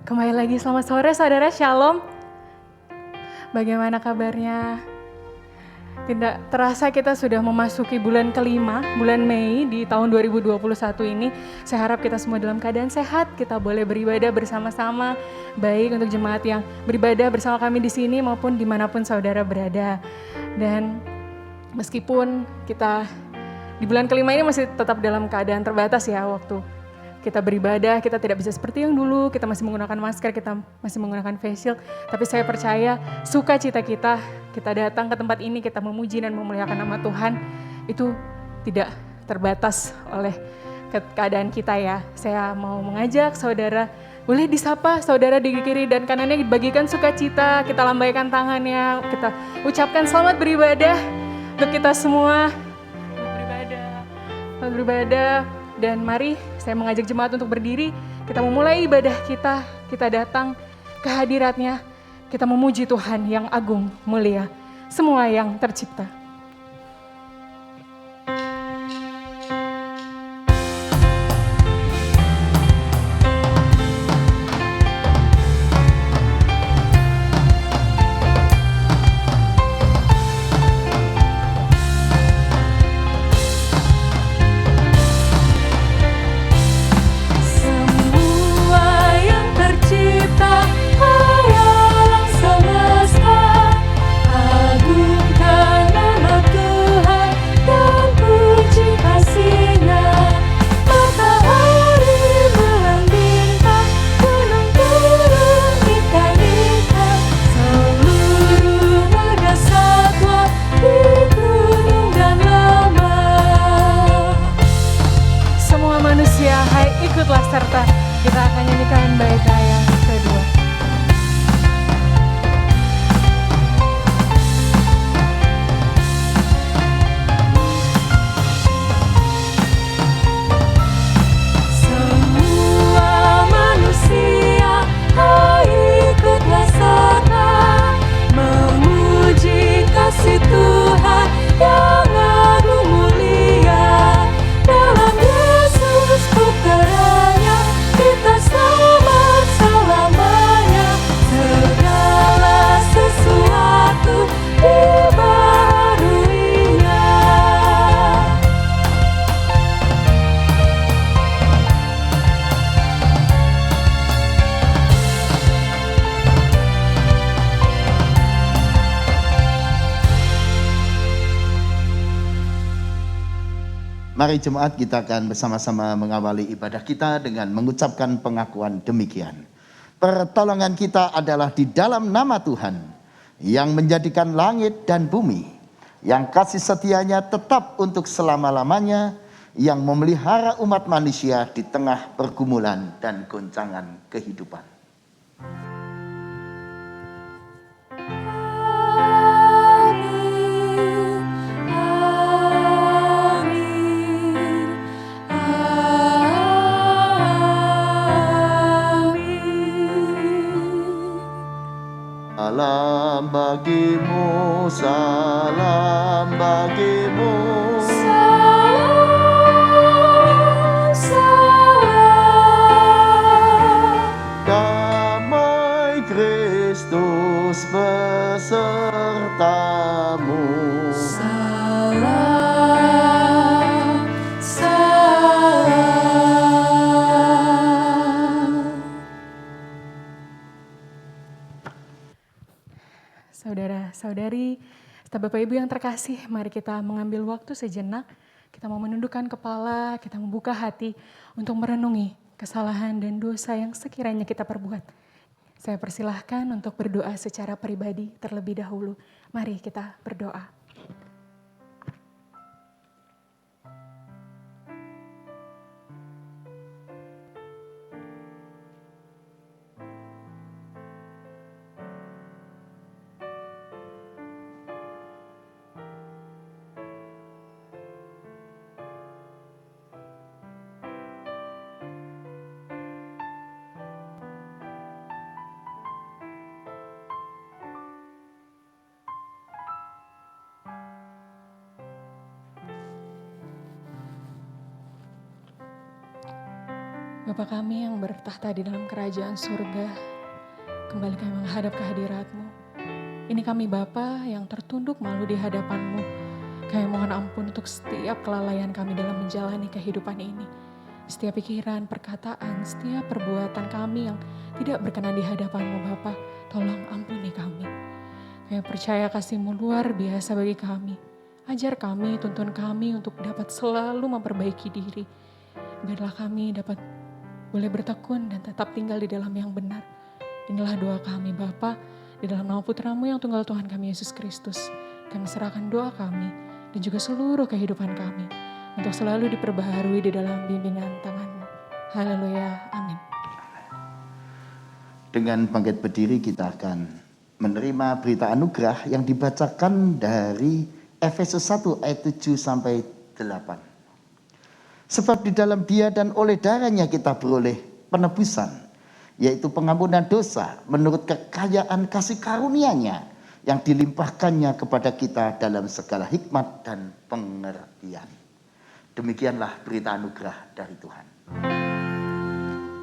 Kembali lagi, selamat sore saudara, shalom. Bagaimana kabarnya? Tidak terasa kita sudah memasuki bulan kelima, bulan Mei di tahun 2021 ini. Saya harap kita semua dalam keadaan sehat, kita boleh beribadah bersama-sama, baik untuk jemaat yang beribadah bersama kami di sini maupun dimanapun saudara berada. Dan meskipun kita di bulan kelima ini masih tetap dalam keadaan terbatas ya waktu kita beribadah, kita tidak bisa seperti yang dulu, kita masih menggunakan masker, kita masih menggunakan face shield. Tapi saya percaya sukacita kita datang ke tempat ini, kita memuji dan memuliakan nama Tuhan, itu tidak terbatas oleh keadaan kita ya. Saya mau mengajak saudara, boleh disapa saudara di kiri dan kanannya, dibagikan sukacita, kita lambaikan tangannya, kita ucapkan selamat beribadah untuk kita semua. Selamat beribadah. Dan mari saya mengajak jemaat untuk berdiri, kita memulai ibadah kita datang ke hadiratnya, kita memuji Tuhan yang agung, mulia, semua yang tercipta. Ikutlah serta kita akan nyanyikan bait yang kedua. Semua manusia, ikutlah serta memuji kasih Tuhan yang agung mulia. Dalam Yesus putranya kita selamat selamanya, segala sesuatu dibaharuinya. Mari jemaat, kita akan bersama-sama mengawali ibadah kita dengan mengucapkan pengakuan demikian. Pertolongan kita adalah di dalam nama Tuhan yang menjadikan langit dan bumi, yang kasih setianya tetap untuk selama-lamanya, yang memelihara umat manusia di tengah pergumulan dan goncangan kehidupan. Salam bagimu, salam bagimu. Salam, salam. Damai Kristus besertamu. Salam, salam. Saudara-saudari, serta Bapak Ibu yang terkasih, mari kita mengambil waktu sejenak. Kita mau menundukkan kepala, kita membuka hati untuk merenungi kesalahan dan dosa yang sekiranya kita perbuat. Saya persilahkan untuk berdoa secara pribadi terlebih dahulu. Mari kita berdoa. Bapa kami yang bertahta di dalam kerajaan surga, kembali kami menghadap kehadirat-Mu. Ini kami Bapa yang tertunduk malu di hadapan-Mu. Kami mohon ampun untuk setiap kelalaian kami dalam menjalani kehidupan ini. Setiap pikiran, perkataan, setiap perbuatan kami yang tidak berkenan di hadapan-Mu Bapa, tolong ampuni kami. Kami percaya kasih-Mu luar biasa bagi kami. Ajar kami, tuntun kami untuk dapat selalu memperbaiki diri. Biarlah kami dapat boleh bertekun dan tetap tinggal di dalam yang benar. Inilah doa kami Bapa, di dalam nama Putra-Mu yang tunggal Tuhan kami Yesus Kristus. Kami serahkan doa kami dan juga seluruh kehidupan kami untuk selalu diperbaharui di dalam bimbingan tangan-Mu. Haleluya, amin. Dengan bangkit berdiri kita akan menerima berita anugerah yang dibacakan dari Efesus 1 ayat 7 sampai 8. Sebab di dalam Dia dan oleh darahnya kita beroleh penebusan, yaitu pengampunan dosa menurut kekayaan kasih karunia-Nya yang dilimpahkannya kepada kita dalam segala hikmat dan pengertian. Demikianlah berita anugerah dari Tuhan.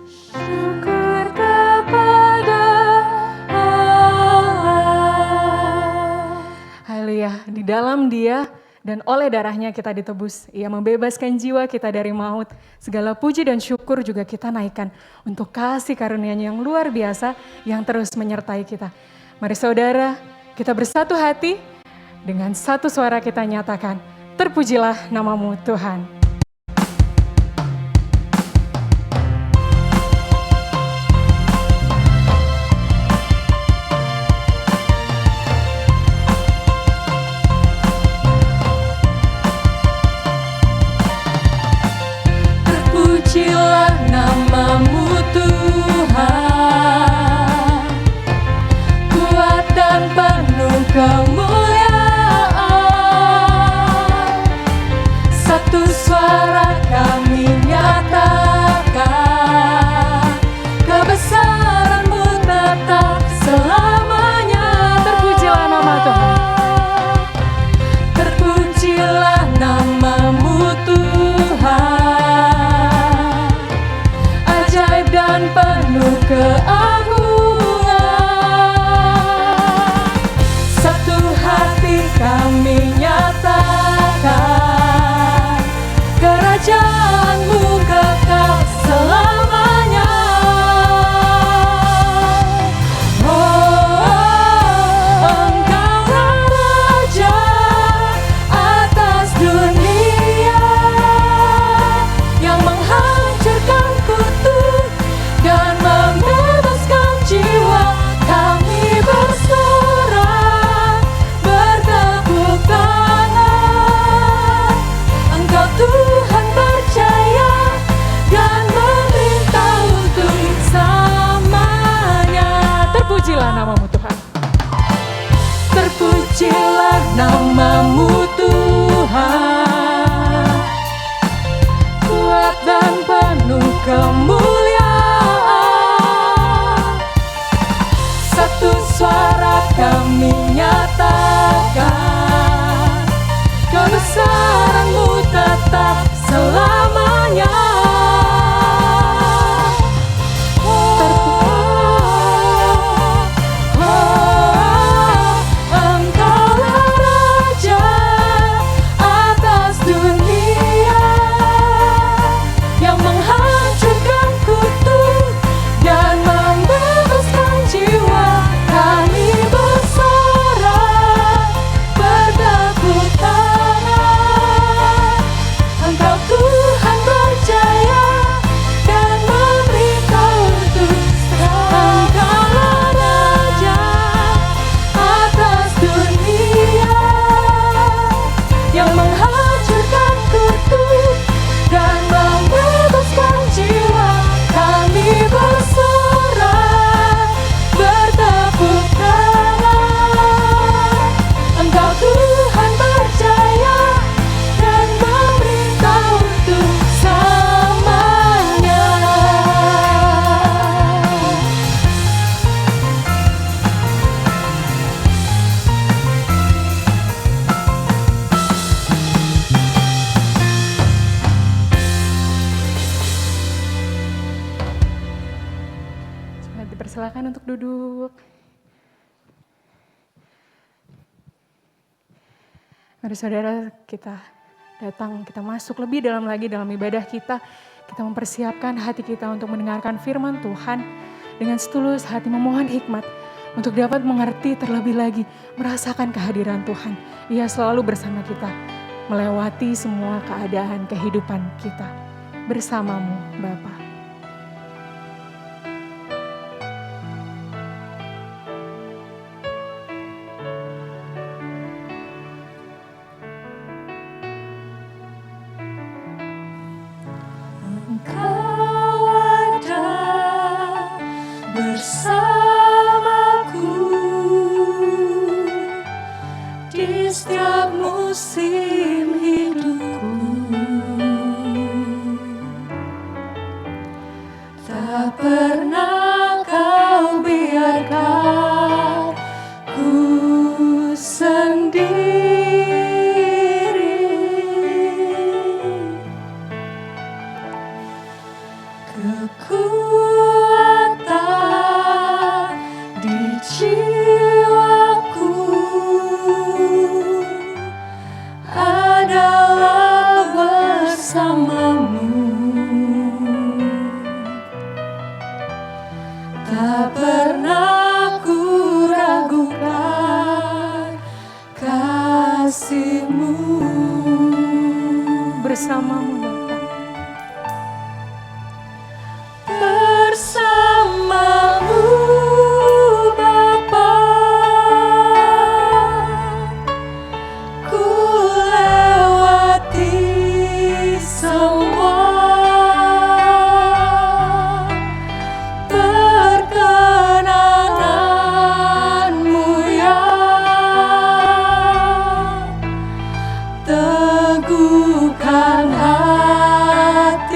Syukur kepada Allah. Haleluya, di dalam Dia dan oleh darahnya kita ditebus. Ia membebaskan jiwa kita dari maut. Segala puji dan syukur juga kita naikkan untuk kasih karunia-Nya yang luar biasa yang terus menyertai kita. Mari saudara, kita bersatu hati dengan satu suara kita nyatakan, terpujilah nama-Mu Tuhan. Terpujilah nama-Mu Tuhan, kuat dan penuh kemuliaan. Satu suara kami nyatakan, kebesaran-Mu tetap selamanya. Terpujilah nama Tuhan. Terpujilah nama-Mu Tuhan, ajaib dan penuh keagungan. Satu hati kami nyatakan, kerajaan-Mu kekal selamanya. Oh, Engkaulah Raja atas dunia, yang menghancurkan kutuk dan membebaskan jiwa. Kami bersorak, bertepuk tangan. Engkau Tuhan percaya dan memerintah untuk selamanya. Terpujilah nama-Mu Tuhan. Terpujilah nama-Mu Tuhan, kuat dan penuh kemuliaan. Satu suara kami nyatakan, kebesaran-Mu tetap selamanya. Engkaulah Raja atas dunia, yang menghancurkan kutuk dan membebaskan jiwa. Kami bersorak, bertepuk tangan. Engkau Tuhan percaya dan memerintah untuk Engkaulah Raja atas dunia, yang menghancurkan kutuk dan membebaskan jiwa. Kami bersorak, bertepuk tangan. Engkau Tuhan percaya dan memerintah untuk silakan untuk duduk. Mari saudara, kita datang, kita masuk lebih dalam lagi dalam ibadah kita. Kita mempersiapkan hati kita untuk mendengarkan firman Tuhan dengan setulus hati memohon hikmat untuk dapat mengerti terlebih lagi, merasakan kehadiran Tuhan. Ia selalu bersama kita, melewati semua keadaan kehidupan kita. Bersamamu, Bapa. Bersamaku di setiap musim hidupku, tak pernah kau biarkan ku sendiri. Kekuatan di jiwaku adalah bersamamu. Tak pernah ku ragukan kasih-Mu. Bersamamu, Bapa. Bersamamu, Bapa, ku lewati semua perkenanan-Mu yang teguhkan hatiku.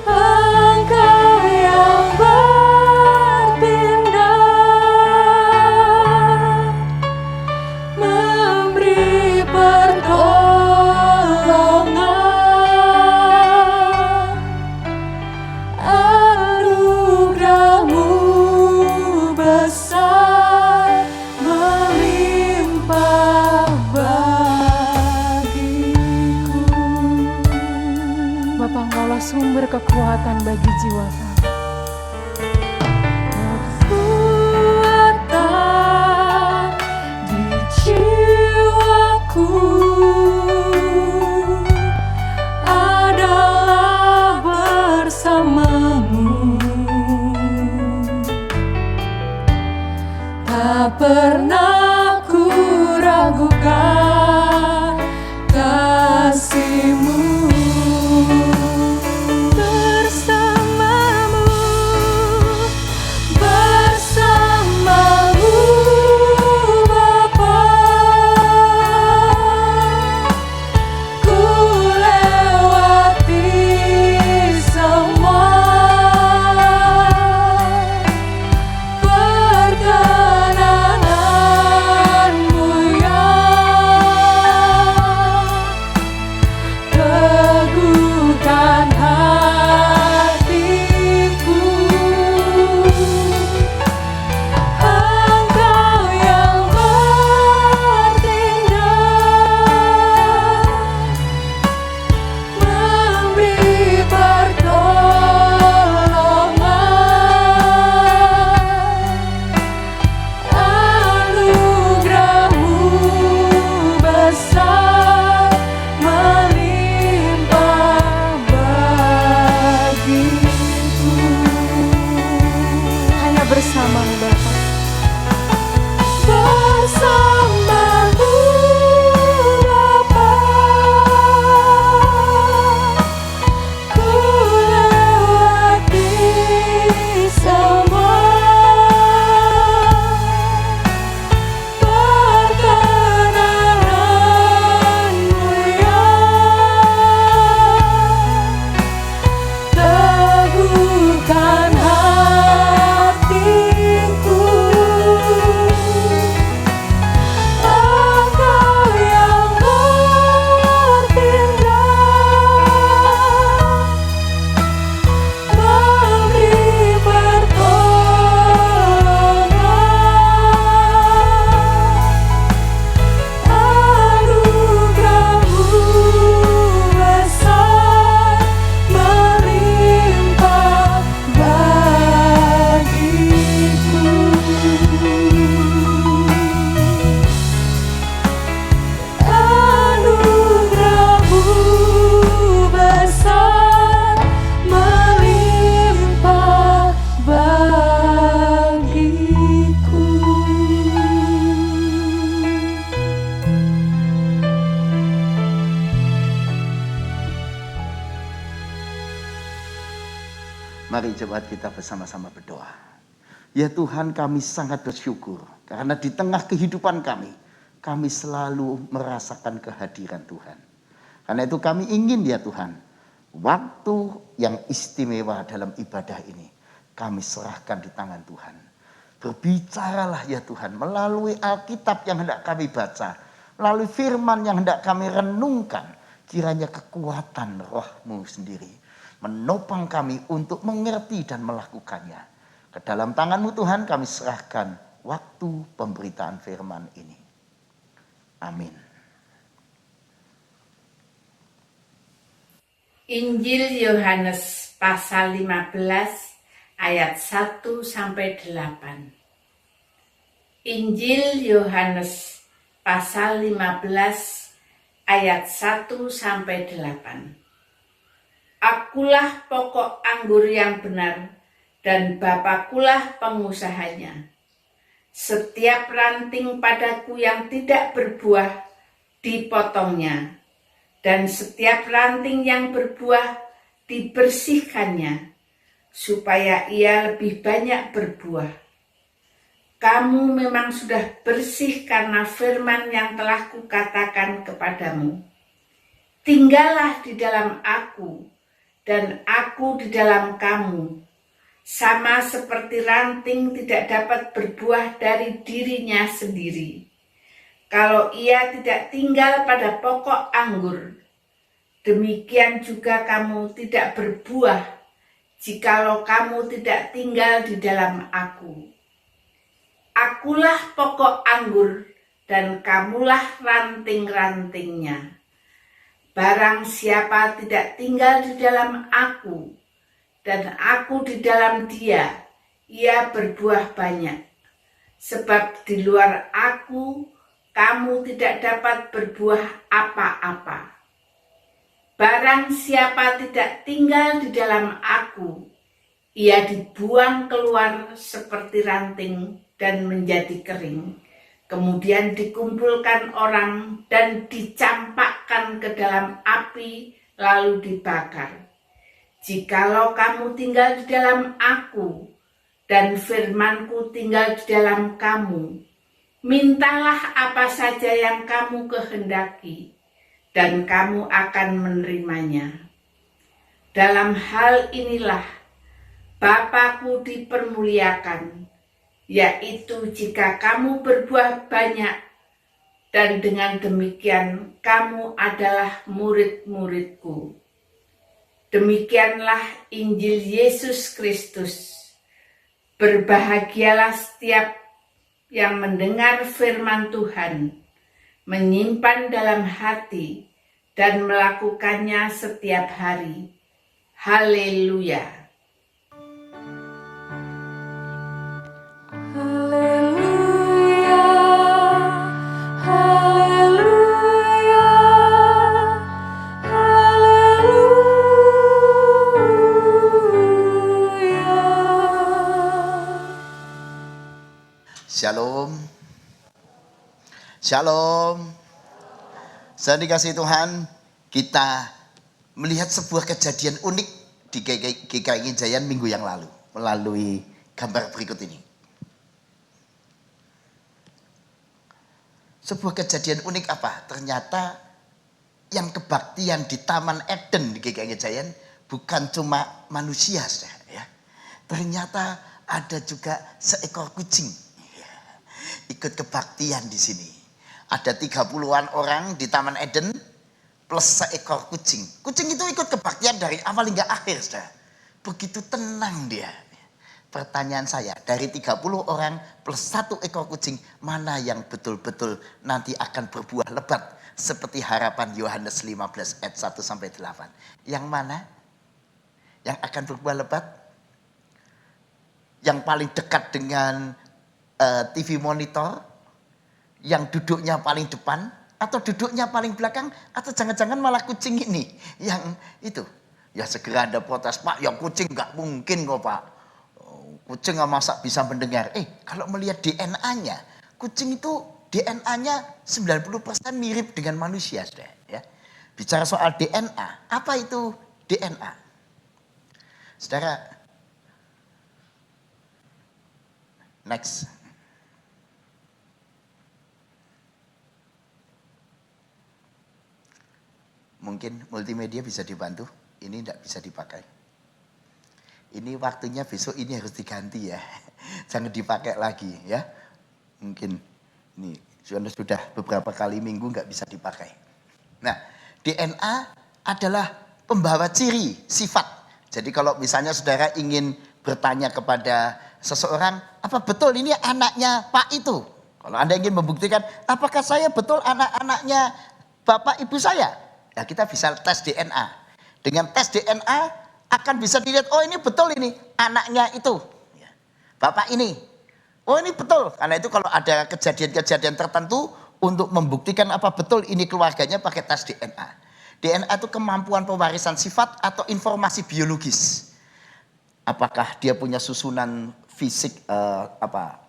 Engkau yang bertindak, memberi pertolongan, anugerah-Mu besar melimpah bagiku. Bapa, Engkaulah sumber kekuatan bagi jiwa kami. Kekuatan di jiwaku adalah bersamamu. Tak pernah ku ragukan kasih-Mu. Bersamamu, Mari jemaat kita bersama-sama berdoa. Ya Tuhan, kami sangat bersyukur karena di tengah kehidupan kami selalu merasakan kehadiran Tuhan. Karena itu kami ingin ya Tuhan, waktu yang istimewa dalam ibadah ini kami serahkan di tangan Tuhan. Berbicaralah ya Tuhan melalui Alkitab yang hendak kami baca, melalui firman yang hendak kami renungkan. Kiranya kekuatan Roh-Mu sendiri menopang kami untuk mengerti dan melakukannya. Ke dalam tangan-Mu Tuhan kami serahkan waktu pemberitaan firman ini. Amin. Injil Yohanes pasal 15 ayat 1 sampai 8. Injil Yohanes pasal 15 ayat 1 sampai 8. Akulah pokok anggur yang benar dan Bapakulah pengusahanya. Setiap ranting padaku yang tidak berbuah dipotongnya, dan setiap ranting yang berbuah dibersihkannya, supaya ia lebih banyak berbuah. Kamu memang sudah bersih karena firman yang telah kukatakan kepadamu. Tinggallah di dalam aku, dan aku di dalam kamu. Sama seperti ranting tidak dapat berbuah dari dirinya sendiri, kalau ia tidak tinggal pada pokok anggur. Demikian juga kamu tidak berbuah, jikalau kamu tidak tinggal di dalam aku. Akulah pokok anggur, dan kamulah ranting-rantingnya. Barang siapa tidak tinggal di dalam aku, dan aku di dalam dia, ia berbuah banyak. Sebab di luar aku, kamu tidak dapat berbuah apa-apa. Barang siapa tidak tinggal di dalam aku, ia dibuang keluar seperti ranting dan menjadi kering. Kemudian dikumpulkan orang dan dicampakkan ke dalam api, lalu dibakar. Jikalau kamu tinggal di dalam aku, dan firman-Ku tinggal di dalam kamu, mintalah apa saja yang kamu kehendaki, dan kamu akan menerimanya. Dalam hal inilah Bapa-Ku dipermuliakan, yaitu jika kamu berbuah banyak, dan dengan demikian kamu adalah murid-murid-Ku. Demikianlah Injil Yesus Kristus. Berbahagialah setiap yang mendengar firman Tuhan, menyimpan dalam hati, dan melakukannya setiap hari. Haleluya. Haleluya, haleluya, haleluya. Shalom. Shalom. Saya dikasih Tuhan, kita melihat sebuah kejadian unik di GKI Jayan minggu yang lalu melalui gambar berikut ini. Sebuah kejadian unik apa? Ternyata yang kebaktian di Taman Eden di GKI Jayan bukan cuma manusia, ya. Ternyata ada juga seekor kucing ikut kebaktian di sini. Ada 30-an orang di Taman Eden plus seekor kucing. Kucing itu ikut kebaktian dari awal hingga akhir, saudara. Begitu tenang dia. Pertanyaan saya, dari 30 orang plus 1 ekor kucing, mana yang betul-betul nanti akan berbuah lebat seperti harapan Yohanes 15 ayat 1 sampai 8? Yang mana yang akan berbuah lebat? Yang paling dekat dengan TV monitor, yang duduknya paling depan, atau duduknya paling belakang, atau jangan-jangan malah kucing ini yang itu. Ya segera Anda protes, Pak, yang kucing nggak mungkin kok Pak. Kucing nggak masa bisa mendengar. Kalau melihat DNA-nya, kucing itu DNA-nya 90% mirip dengan manusia, saudara. Ya. Bicara soal DNA, apa itu DNA? Saudara, Next. Mungkin multimedia bisa dibantu. Ini tidak bisa dipakai. Ini waktunya besok ini harus diganti ya. Jangan dipakai lagi ya. Mungkin ini sudah beberapa kali minggu nggak bisa dipakai. Nah, DNA adalah pembawa ciri sifat. Jadi kalau misalnya saudara ingin bertanya kepada seseorang, apa betul ini anaknya Pak itu? Kalau Anda ingin membuktikan, apakah saya betul anak-anaknya Bapak Ibu saya? Ya kita bisa tes DNA. Dengan tes DNA akan bisa dilihat, oh ini betul ini anaknya itu. Bapak ini. Oh ini betul. Karena itu kalau ada kejadian-kejadian tertentu untuk membuktikan apa betul ini keluarganya pakai tes DNA. DNA itu kemampuan pewarisan sifat atau informasi biologis. Apakah dia punya susunan fisik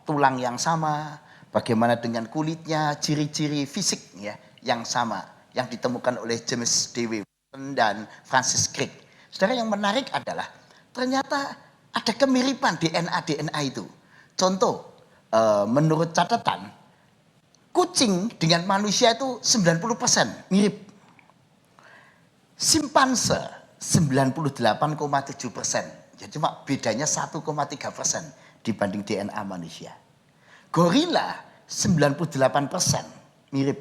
tulang yang sama, bagaimana dengan kulitnya, ciri-ciri fisik ya yang sama yang ditemukan oleh James D. Wilson dan Francis Crick. Saudara, yang menarik adalah ternyata ada kemiripan DNA itu. Contoh, menurut catatan kucing dengan manusia itu 90% mirip. Simpanse 98,7%. Jadi cuma bedanya 1,3% dibanding DNA manusia. Gorila 98% mirip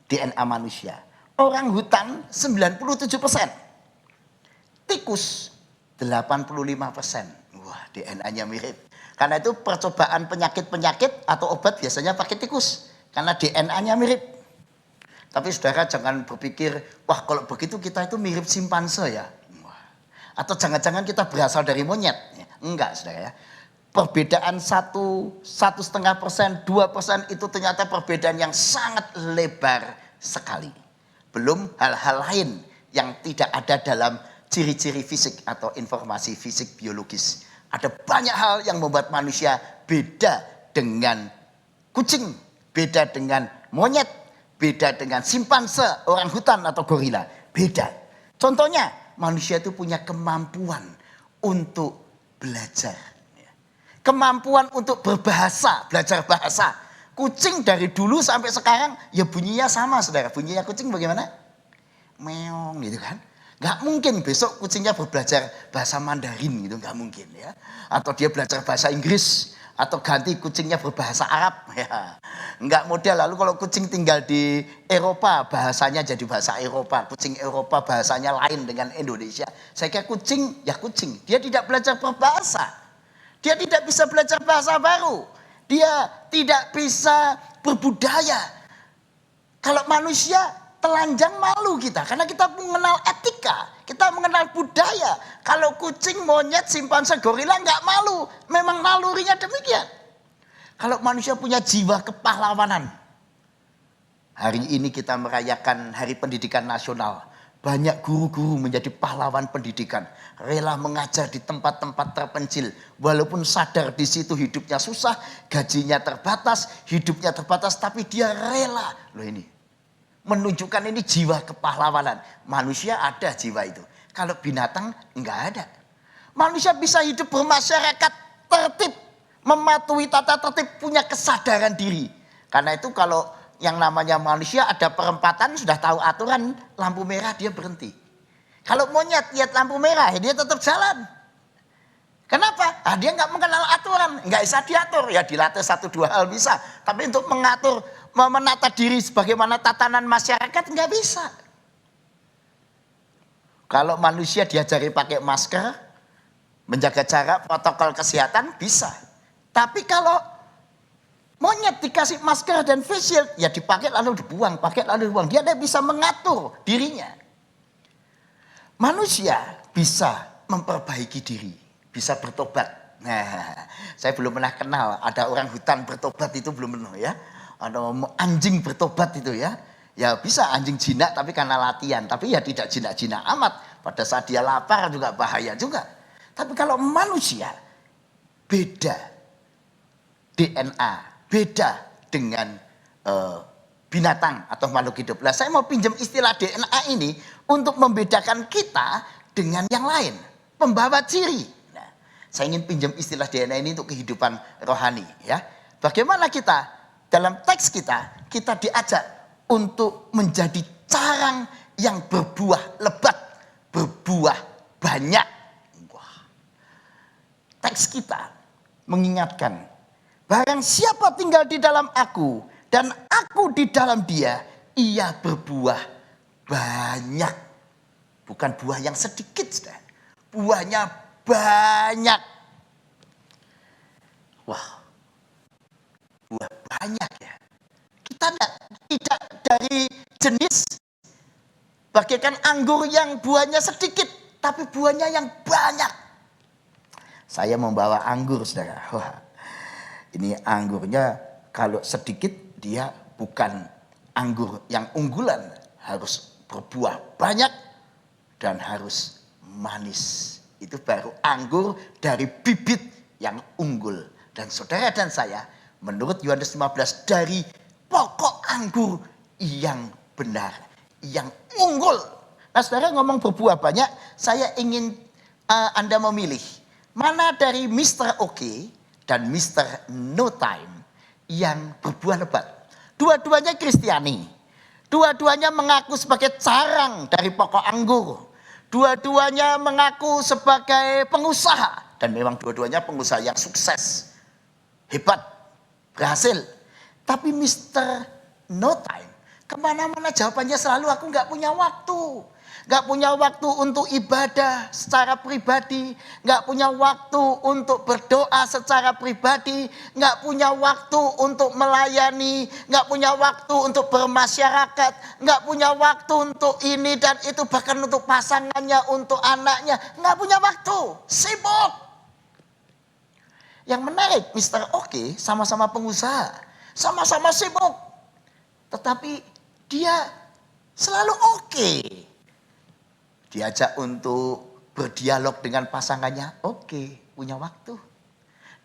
DNA manusia. Orang hutan 97%. Tikus 85%. Wah, DNA-nya mirip. Karena itu percobaan penyakit-penyakit atau obat biasanya pakai tikus. Karena DNA-nya mirip. Tapi saudara jangan berpikir, wah kalau begitu kita itu mirip simpanse ya. Atau jangan-jangan kita berasal dari monyet. Enggak saudara ya. Perbedaan 1,5%, 2% itu ternyata perbedaan yang sangat lebar sekali. Belum hal-hal lain yang tidak ada dalam ciri-ciri fisik atau informasi fisik biologis. Ada banyak hal yang membuat manusia beda dengan kucing, beda dengan monyet, beda dengan simpanse, orang hutan atau gorila. Beda. Contohnya, manusia itu punya kemampuan untuk belajar. Kemampuan untuk berbahasa, belajar bahasa. Kucing dari dulu sampai sekarang ya bunyinya sama saudara. Bunyinya kucing bagaimana? Meong gitu kan. Gak mungkin besok kucingnya belajar bahasa Mandarin gitu, gak mungkin ya. Atau dia belajar bahasa Inggris. Atau ganti kucingnya berbahasa Arab. Ya. Enggak model. Lalu kalau kucing tinggal di Eropa, bahasanya jadi bahasa Eropa. Kucing Eropa bahasanya lain dengan Indonesia. Saya kira kucing, ya kucing. Dia tidak belajar berbahasa. Dia tidak bisa belajar bahasa baru. Dia tidak bisa berbudaya. Kalau manusia telanjang malu kita. Karena kita mengenal etika. Kita mengenal budaya. Kalau kucing, monyet, simpanse, gorila nggak malu. Memang nalurinya demikian. Kalau manusia punya jiwa kepahlawanan. Hari ini kita merayakan Hari Pendidikan Nasional. Banyak guru-guru menjadi pahlawan pendidikan. Rela mengajar di tempat-tempat terpencil. Walaupun sadar di situ hidupnya susah, gajinya terbatas, hidupnya terbatas. Tapi dia rela. Loh ini. Menunjukkan ini jiwa kepahlawanan. Manusia ada jiwa itu. Kalau binatang enggak ada. Manusia bisa hidup bermasyarakat tertib. Mematuhi tata tertib, punya kesadaran diri. Karena itu kalau yang namanya manusia ada perempatan sudah tahu aturan, lampu merah dia berhenti. Kalau monyet lihat lampu merah dia tetap jalan. Kenapa? Dia nggak mengenal aturan, nggak bisa diatur. Ya dilatih 1-2 hal bisa, tapi untuk mengatur, menata diri sebagaimana tatanan masyarakat nggak bisa. Kalau manusia diajari pakai masker, menjaga jarak, protokol kesehatan bisa. Tapi kalau monyet dikasih masker dan face shield, ya dipakai lalu dibuang, pakai lalu dibuang. Dia tidak bisa mengatur dirinya. Manusia bisa memperbaiki diri, bisa bertobat. Nah, saya belum pernah kenal ada orang hutan bertobat itu belum pernah ya. Ada anjing bertobat itu ya. Ya bisa anjing jinak tapi karena latihan, tapi ya tidak jinak-jinak amat. Pada saat dia lapar juga bahaya juga. Tapi kalau manusia beda DNA, beda dengan binatang atau makhluk hidup. Nah, saya mau pinjam istilah DNA ini untuk membedakan kita dengan yang lain. Pembawa ciri. Nah, Saya ingin pinjam istilah DNA ini untuk kehidupan rohani ya. Bagaimana kita dalam teks kita diajak untuk menjadi carang yang berbuah lebat, berbuah banyak. Wah. Teks kita mengingatkan, barang siapa tinggal di dalam aku dan aku di dalam dia, ia berbuah banyak. Bukan buah yang sedikit, saudara. Buahnya banyak. Wah, buah banyak ya. Kita tidak dari jenis bagaikan anggur yang buahnya sedikit, tapi buahnya yang banyak. Saya membawa anggur, saudara. Wah, ini anggurnya kalau sedikit dia bukan anggur yang unggulan, harus berbuah banyak dan harus manis. Itu baru anggur dari bibit yang unggul. Dan saudara dan saya, menurut Yohanes 15, dari pokok anggur yang benar, yang unggul. Nah, saudara ngomong berbuah banyak, saya ingin Anda memilih mana dari Mr. OK dan Mr. No Time yang berbuah lebat. Dua-duanya Kristiani. Dua-duanya mengaku sebagai carang dari pokok anggur. Dua-duanya mengaku sebagai pengusaha. Dan memang dua-duanya pengusaha yang sukses. Hebat. Berhasil. Tapi Mr. No Time. Kemana-mana jawabannya selalu aku gak punya waktu. Gak punya waktu untuk ibadah secara pribadi. Gak punya waktu untuk berdoa secara pribadi. Gak punya waktu untuk melayani. Gak punya waktu untuk bermasyarakat. Gak punya waktu untuk ini dan itu. Bahkan untuk pasangannya, untuk anaknya. Gak punya waktu. Sibuk. Yang menarik, Mr. OK sama-sama pengusaha. Sama-sama sibuk. Tetapi dia selalu oke. Diajak untuk berdialog dengan pasangannya, oke, punya waktu.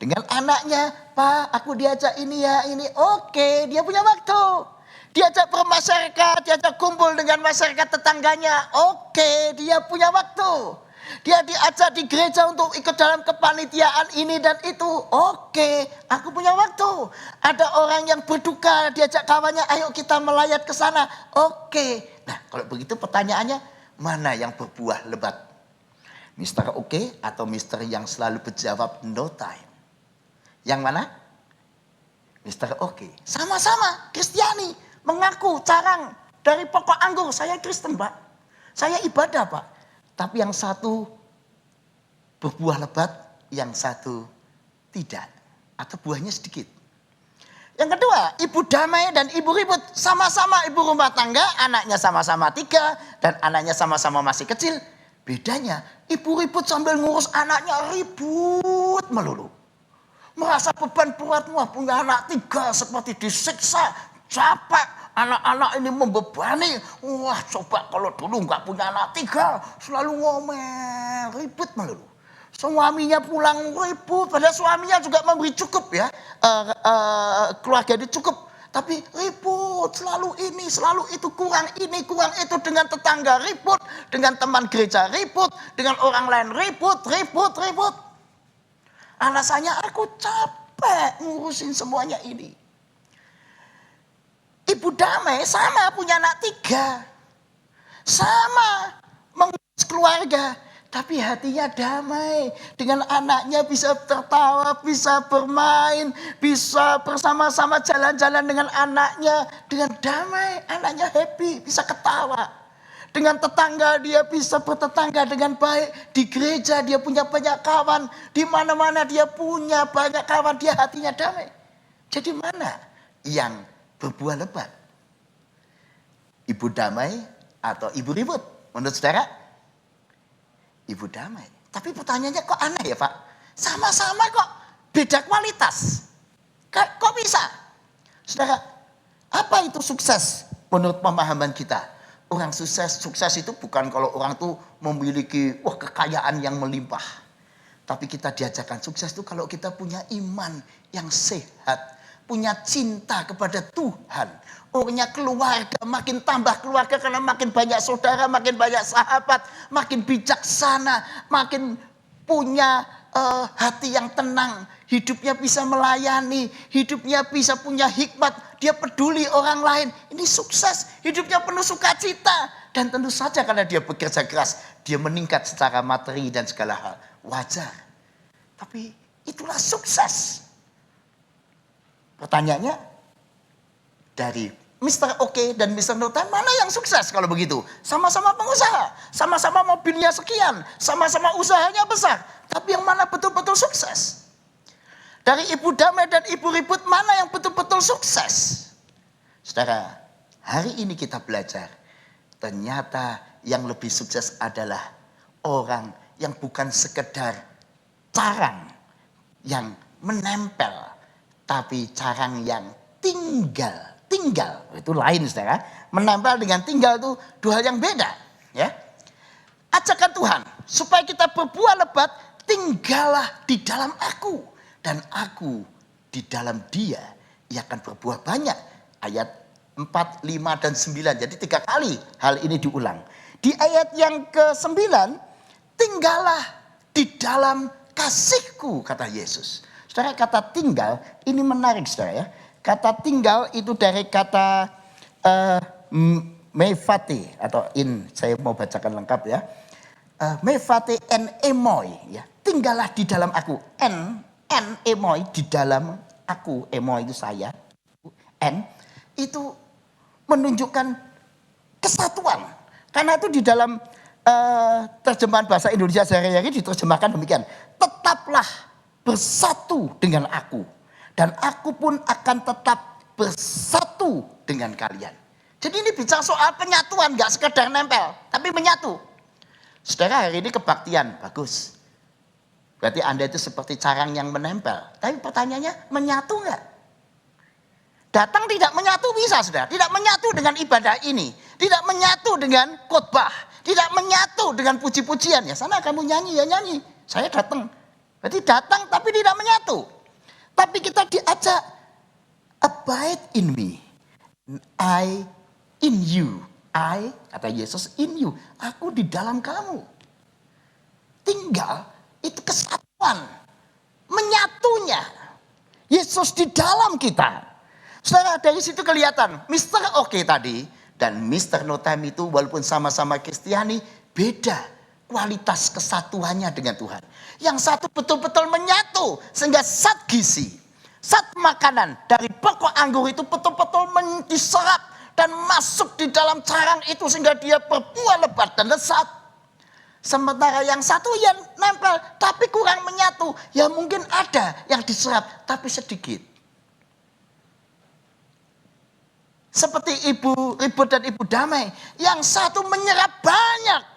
Dengan anaknya, Pak, aku diajak ini ya, ini oke, dia punya waktu. Diajak bermasyarakat, diajak kumpul dengan masyarakat tetangganya, oke, dia punya waktu. Dia diajak di gereja untuk ikut dalam kepanitiaan ini dan itu, oke, aku punya waktu. Ada orang yang berduka, diajak kawannya, ayo kita melayat ke sana, oke. Nah, kalau begitu pertanyaannya, mana yang berbuah lebat? Mr. OK atau Mr. yang selalu berjawab no time? Yang mana? Mr. OK. Sama-sama Kristiani. Mengaku carang dari pokok anggur. Saya Kristen, Pak. Saya ibadah, Pak. Tapi yang satu berbuah lebat, yang satu tidak. Atau buahnya sedikit. Yang kedua, ibu damai dan ibu ribut. Sama-sama ibu rumah tangga, anaknya sama-sama 3. Dan anaknya sama-sama masih kecil. Bedanya, ibu ribut sambil ngurus anaknya, ribut melulu. Merasa beban berat, wah punya anak 3 seperti disiksa. Capek, anak-anak ini membebani. Wah coba kalau dulu gak punya anak 3. Selalu ngomel, ribut melulu. Suaminya pulang ribut, padahal suaminya juga memberi cukup ya. Keluarga ini cukup. Tapi ribut, selalu ini, selalu itu, kurang ini, kurang itu. Dengan tetangga ribut, dengan teman gereja ribut, dengan orang lain ribut. Alasannya aku capek ngurusin semuanya ini. Ibu damai sama punya anak 3. Sama mengurus keluarga. Tapi hatinya damai. Dengan anaknya bisa tertawa, bisa bermain, bisa bersama-sama jalan-jalan dengan anaknya. Dengan damai, anaknya happy, bisa ketawa. Dengan tetangga dia bisa bertetangga dengan baik. Di gereja dia punya banyak kawan. Di mana-mana dia punya banyak kawan, dia hatinya damai. Jadi mana yang berbuah lebat? Ibu damai atau ibu ribut? Menurut saudara? Ibu damai. Tapi pertanyaannya kok aneh ya Pak? Sama-sama kok beda kualitas. Kok bisa? Saudara, apa itu sukses menurut pemahaman kita? Orang sukses itu bukan kalau orang tuh memiliki kekayaan yang melimpah. Tapi kita diajarkan sukses itu kalau kita punya iman yang sehat. Punya cinta kepada Tuhan. Orangnya keluarga, makin tambah keluarga karena makin banyak saudara, makin banyak sahabat, makin bijaksana, makin punya hati yang tenang, hidupnya bisa melayani, hidupnya bisa punya hikmat, dia peduli orang lain. Ini sukses, hidupnya penuh sukacita. Dan tentu saja karena dia bekerja keras, dia meningkat secara materi dan segala hal. Wajar. Tapi itulah sukses. Pertanyaannya, dari Mr. Oke dan Mr. No Time, mana yang sukses kalau begitu? Sama-sama pengusaha, sama-sama mobilnya sekian, sama-sama usahanya besar. Tapi yang mana betul-betul sukses? Dari Ibu Damai dan Ibu Ribut, mana yang betul-betul sukses? Saudara, hari ini kita belajar, ternyata yang lebih sukses adalah orang yang bukan sekedar carang yang menempel, tapi carang yang tinggal. Itu lain, saudara. Menempel dengan tinggal itu dua hal yang beda. Ya. Ajakan Tuhan supaya kita berbuah lebat, tinggallah di dalam aku dan aku di dalam dia. Ia akan berbuah banyak. Ayat 4, 5, dan 9. Jadi 3 kali hal ini diulang. Di ayat yang ke-9, tinggallah di dalam kasihku, kata Yesus. Saudara, kata tinggal ini menarik, saudara ya. Kata tinggal itu dari kata mefate atau saya mau bacakan lengkap ya. Mefate en emoi ya. Tinggallah di dalam aku. En emoi di dalam aku. Emoi itu saya. En itu menunjukkan kesatuan. Karena itu di dalam terjemahan bahasa Indonesia sehari-hari diterjemahkan demikian. Tetaplah bersatu dengan aku. Dan aku pun akan tetap bersatu dengan kalian. Jadi ini bicara soal penyatuan, gak sekedar nempel, tapi menyatu. Saudara, hari ini kebaktian, bagus. Berarti Anda itu seperti carang yang menempel. Tapi pertanyaannya, menyatu gak? Datang tidak menyatu bisa, saudara. Tidak menyatu dengan ibadah ini. Tidak menyatu dengan khotbah. Tidak menyatu dengan puji-pujian. Ya sana kamu nyanyi, ya nyanyi. Saya datang. Berarti datang tapi tidak menyatu. Tapi kita diajak, abide in me, I in you. I, kata Yesus, in you. Aku di dalam kamu. Tinggal, itu kesatuan. Menyatunya. Yesus di dalam kita. Saudara, dari situ kelihatan, Mr. Oke tadi, dan Mr. No Time itu walaupun sama-sama Kristiani, beda kualitas kesatuannya dengan Tuhan. Yang satu betul-betul menyatu sehingga zat gizi, zat makanan dari pokok anggur itu betul-betul diserap dan masuk di dalam carang itu sehingga dia berbuah lebat dan lezat. Sementara yang satu yang nempel tapi kurang menyatu, ya mungkin ada yang diserap tapi sedikit. Seperti Ibu Ribut dan Ibu Damai, yang satu menyerap banyak.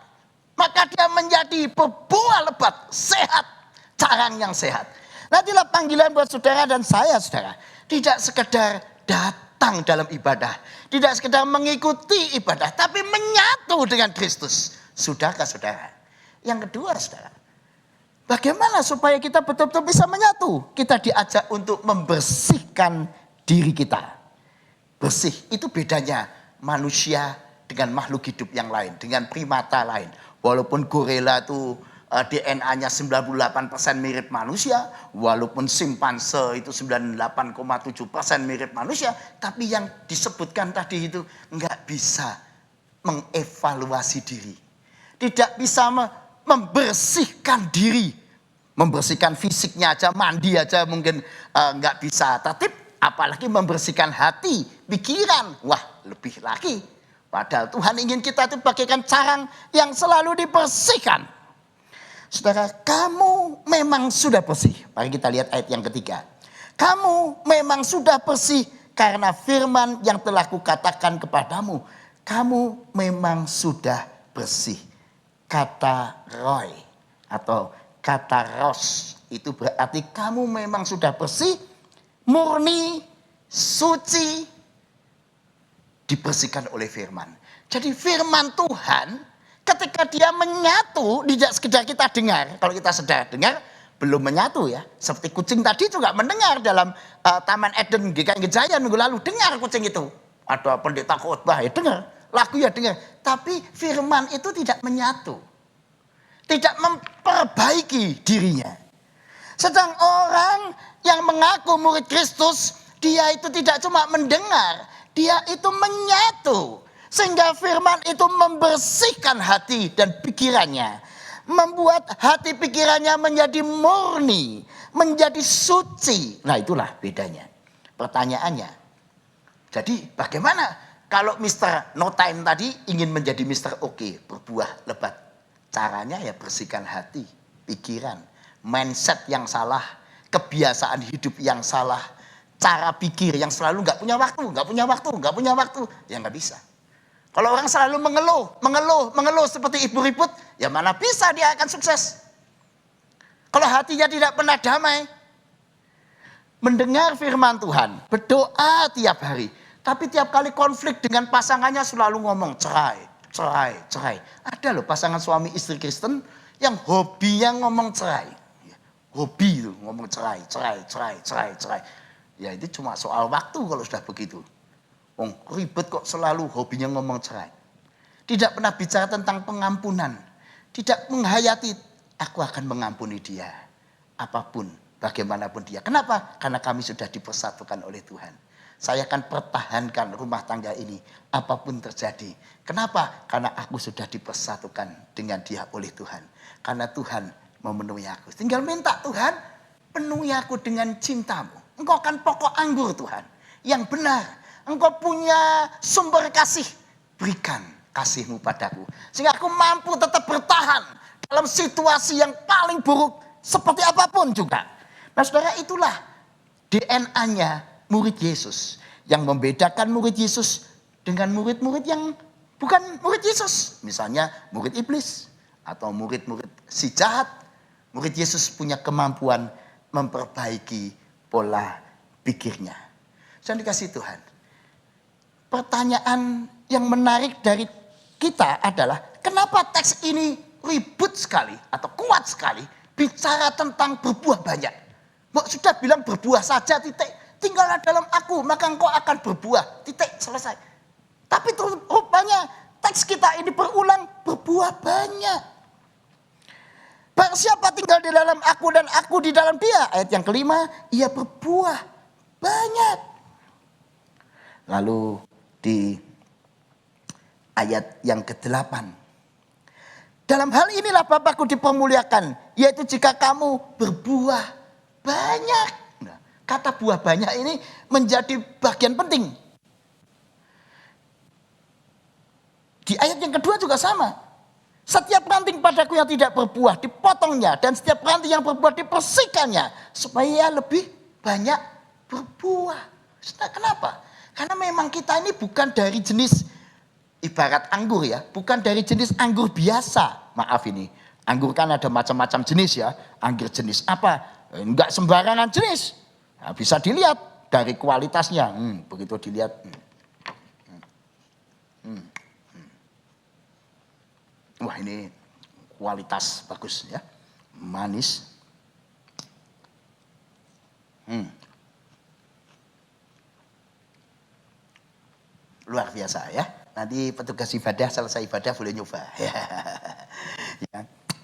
Maka dia menjadi berbuah lebat, sehat, carang yang sehat. Nantilah panggilan buat saudara dan saya, saudara. Tidak sekedar datang dalam ibadah. Tidak sekedar mengikuti ibadah, tapi menyatu dengan Kristus. Sudahkah saudara? Yang kedua, saudara. Bagaimana supaya kita betul-betul bisa menyatu? Kita diajak untuk membersihkan diri kita. Bersih, itu bedanya manusia dengan makhluk hidup yang lain, dengan primata lain. Walaupun gorila itu DNA-nya 98% mirip manusia, walaupun simpanse itu 98,7% mirip manusia, tapi yang disebutkan tadi itu nggak bisa mengevaluasi diri. Tidak bisa membersihkan diri. Membersihkan fisiknya aja, mandi aja mungkin nggak bisa tertib, apalagi membersihkan hati, pikiran, wah lebih lagi. Padahal Tuhan ingin kita itu bagaikan carang yang selalu dibersihkan. Saudara, kamu memang sudah bersih. Mari kita lihat ayat yang ketiga. Kamu memang sudah bersih karena firman yang telah kukatakan kepadamu. Kamu memang sudah bersih. Kata Roy atau kata Ros itu berarti kamu memang sudah bersih, murni, suci, dibersihkan oleh firman. Jadi firman Tuhan ketika dia menyatu, tidak sekedar kita dengar. Kalau kita sedang dengar, belum menyatu ya. Seperti kucing tadi juga mendengar dalam Taman Eden GKI Gejaya minggu lalu. Dengar kucing itu. Ada pendeta khotbah ya dengar. Lagu ya dengar. Tapi firman itu tidak menyatu. Tidak memperbaiki dirinya. Sedang orang yang mengaku murid Kristus, dia itu tidak cuma mendengar, dia itu menyatu. Sehingga firman itu membersihkan hati dan pikirannya. Membuat hati pikirannya menjadi murni, menjadi suci. Nah itulah bedanya. Pertanyaannya, jadi bagaimana kalau Mr. No Time tadi ingin menjadi Mr. Oke, berbuah lebat? Caranya ya bersihkan hati, pikiran, mindset yang salah, kebiasaan hidup yang salah, cara pikir yang selalu nggak punya waktu, ya nggak bisa. Kalau orang selalu mengeluh seperti ibu ribut, ya mana bisa dia akan sukses. Kalau hatinya tidak pernah damai, mendengar firman Tuhan, berdoa tiap hari, tapi tiap kali konflik dengan pasangannya selalu ngomong cerai. Ada loh pasangan suami istri Kristen yang hobinya ngomong cerai. Hobi itu ngomong cerai. Ya itu cuma soal waktu kalau sudah begitu. Ribet kok selalu hobinya ngomong cerai. Tidak pernah bicara tentang pengampunan. Tidak menghayati, aku akan mengampuni dia. Apapun, bagaimanapun dia. Kenapa? Karena kami sudah dipersatukan oleh Tuhan. Saya akan pertahankan rumah tangga ini. Apapun terjadi. Kenapa? Karena aku sudah dipersatukan dengan dia oleh Tuhan. Karena Tuhan memenuhi aku. Tinggal minta Tuhan, penuhi aku dengan cintamu. Engkau kan pokok anggur Tuhan. Yang benar. Engkau punya sumber kasih. Berikan kasihmu padaku. Sehingga aku mampu tetap bertahan dalam situasi yang paling buruk. Seperti apapun juga. Nah saudara, itulah DNA-nya murid Yesus. Yang membedakan murid Yesus dengan murid-murid yang bukan murid Yesus. Misalnya murid iblis. Atau murid-murid si jahat. Murid Yesus punya kemampuan memperbaiki pola pikirnya. Saya dikasih Tuhan. Pertanyaan yang menarik dari kita adalah kenapa teks ini ribut sekali atau kuat sekali bicara tentang berbuah banyak. Sudah bilang berbuah saja titik. Tinggallah dalam aku maka engkau akan berbuah. Titik, selesai. Tapi rupanya teks kita ini berulang berbuah banyak. Barang siapa tinggal di dalam aku dan aku di dalam dia. Ayat yang kelima, ia berbuah banyak. Lalu di ayat yang ke-8. Dalam hal inilah Bapakku dipermuliakan, yaitu jika kamu berbuah banyak. Nah, kata buah banyak ini menjadi bagian penting. Di ayat yang kedua juga sama. Setiap ranting padaku yang tidak berbuah dipotongnya, dan setiap ranting yang berbuah dibersihkannya, supaya lebih banyak berbuah. Nah, kenapa? Karena memang kita ini bukan dari jenis ibarat anggur ya. Bukan dari jenis anggur biasa. Maaf ini. Anggur kan ada macam-macam jenis ya. Anggur jenis apa? Enggak sembarangan jenis. Nah, bisa dilihat dari kualitasnya. Begitu dilihat. Wah ini kualitas bagus ya. Manis. Luar biasa ya. Nanti petugas ibadah selesai ibadah boleh nyoba. Ya.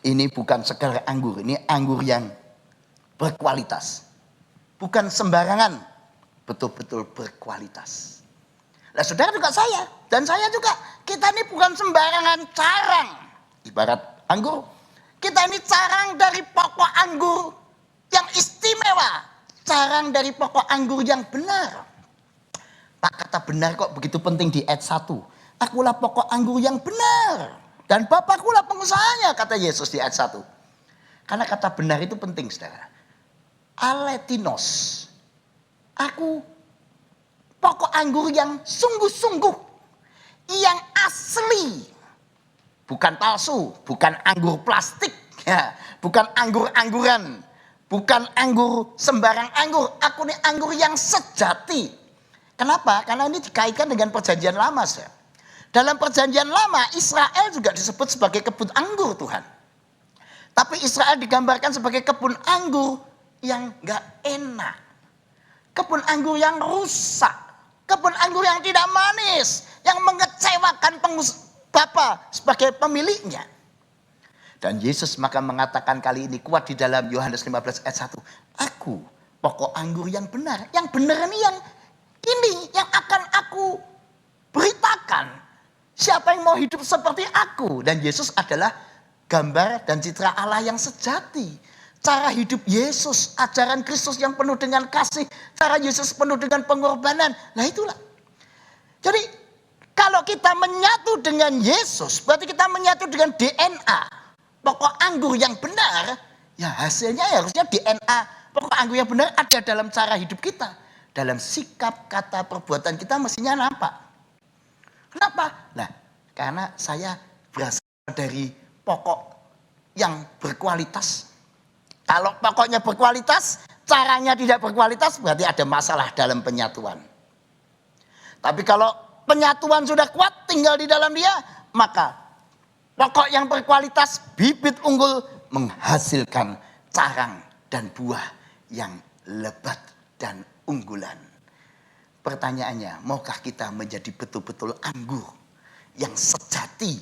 Ini bukan sekedar anggur. Ini anggur yang berkualitas. Bukan sembarangan. Betul-betul berkualitas. Nah saudara juga saya. Dan saya juga. Kita ini bukan sembarangan carang. Ibarat anggur. Kita ini carang dari pokok anggur yang istimewa. Carang dari pokok anggur yang benar. Pak, kata benar kok begitu penting di ayat 1. Akulah pokok anggur yang benar. Dan Bapakkulah pengusahanya, kata Yesus di ayat 1. Karena kata benar itu penting, saudara. Aletinos. Aku pokok anggur yang sungguh-sungguh. Yang asli. Bukan palsu. Bukan anggur plastik. Ya, bukan anggur-angguran. Bukan anggur sembarang anggur. Aku ini anggur yang sejati. Kenapa? Karena ini dikaitkan dengan perjanjian lama. Dalam perjanjian lama Israel juga disebut sebagai kebun anggur Tuhan. Tapi Israel digambarkan sebagai kebun anggur yang gak enak. Kebun anggur yang rusak. Kebun anggur yang tidak manis. Yang mengecewakan Bapa sebagai pemiliknya. Dan Yesus maka mengatakan kali ini kuat di dalam Yohanes 15 ayat 1. Aku pokok anggur yang benar. Yang benar ini yang akan aku beritakan. Siapa yang mau hidup seperti aku. Dan Yesus adalah gambar dan citra Allah yang sejati. Cara hidup Yesus, ajaran Kristus yang penuh dengan kasih. Cara Yesus penuh dengan pengorbanan. Nah itulah. Jadi kalau kita menyatu dengan Yesus, berarti kita menyatu dengan DNA. Pokok anggur yang benar, ya hasilnya harusnya DNA. Pokok anggur yang benar ada dalam cara hidup kita. Dalam sikap, kata, perbuatan kita mestinya nampak. Kenapa? Nah, karena saya berasal dari pokok yang berkualitas. Kalau pokoknya berkualitas, caranya tidak berkualitas, berarti ada masalah dalam penyatuan. Tapi kalau penyatuan sudah kuat, tinggal di dalam dia, maka pokok yang berkualitas, bibit unggul menghasilkan carang dan buah yang lebat dan unggulan. Pertanyaannya, maukah kita menjadi betul-betul anggur yang sejati,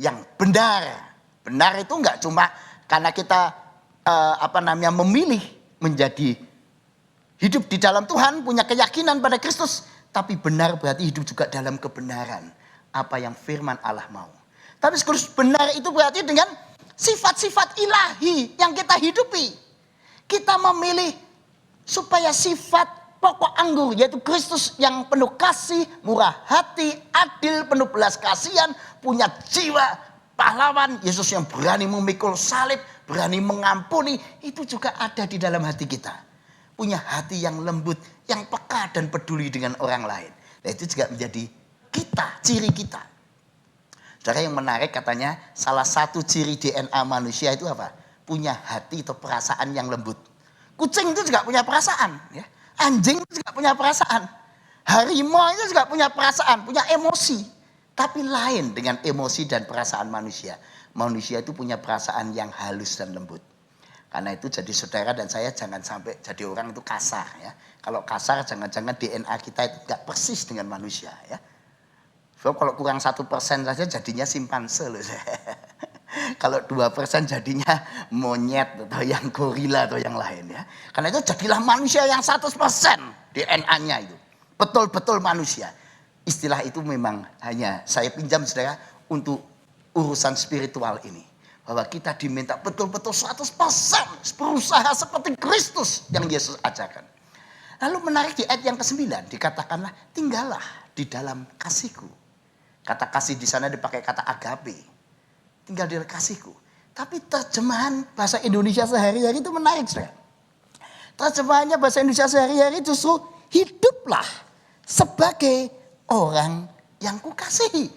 yang benar? Benar itu enggak cuma karena kita memilih menjadi hidup di dalam Tuhan, punya keyakinan pada Kristus, tapi benar berarti hidup juga dalam kebenaran apa yang firman Allah mau. Tapi sekaligus benar itu berarti dengan sifat-sifat ilahi yang kita hidupi. Kita memilih supaya sifat pokok anggur yaitu Kristus yang penuh kasih, murah hati, adil, penuh belas kasihan, punya jiwa pahlawan, Yesus yang berani memikul salib, berani mengampuni, itu juga ada di dalam hati kita. Punya hati yang lembut, yang peka dan peduli dengan orang lain. Nah itu juga menjadi kita, ciri kita. Saudara, yang menarik katanya salah satu ciri DNA manusia itu apa? Punya hati atau perasaan yang lembut. Kucing itu juga punya perasaan. Ya. Anjing itu juga punya perasaan. Harimau itu juga punya perasaan, punya emosi. Tapi lain dengan emosi dan perasaan manusia. Manusia itu punya perasaan yang halus dan lembut. Karena itu jadi saudara dan saya jangan sampai jadi orang itu kasar ya. Kalau kasar jangan-jangan DNA kita itu gak persis dengan manusia ya. So, kalau kurang 1% saja jadinya simpanse loh. Kalau 2% jadinya monyet atau yang gorila atau yang lain ya. Karena itu jadilah manusia yang 100% DNA-nya itu. Betul-betul manusia. Istilah itu memang hanya saya pinjam saudara untuk urusan spiritual ini. Bahwa kita diminta betul-betul 100% berusaha seperti Kristus yang Yesus ajarkan. Lalu menarik di ayat yang ke-9 dikatakanlah tinggallah di dalam kasihku. Kata kasih di sana dipakai kata agape. Tinggal di dalam kasihku. Tapi terjemahan bahasa Indonesia sehari-hari itu menarik saudara. Terjemahannya bahasa Indonesia sehari-hari justru hiduplah sebagai orang yang kukasihi.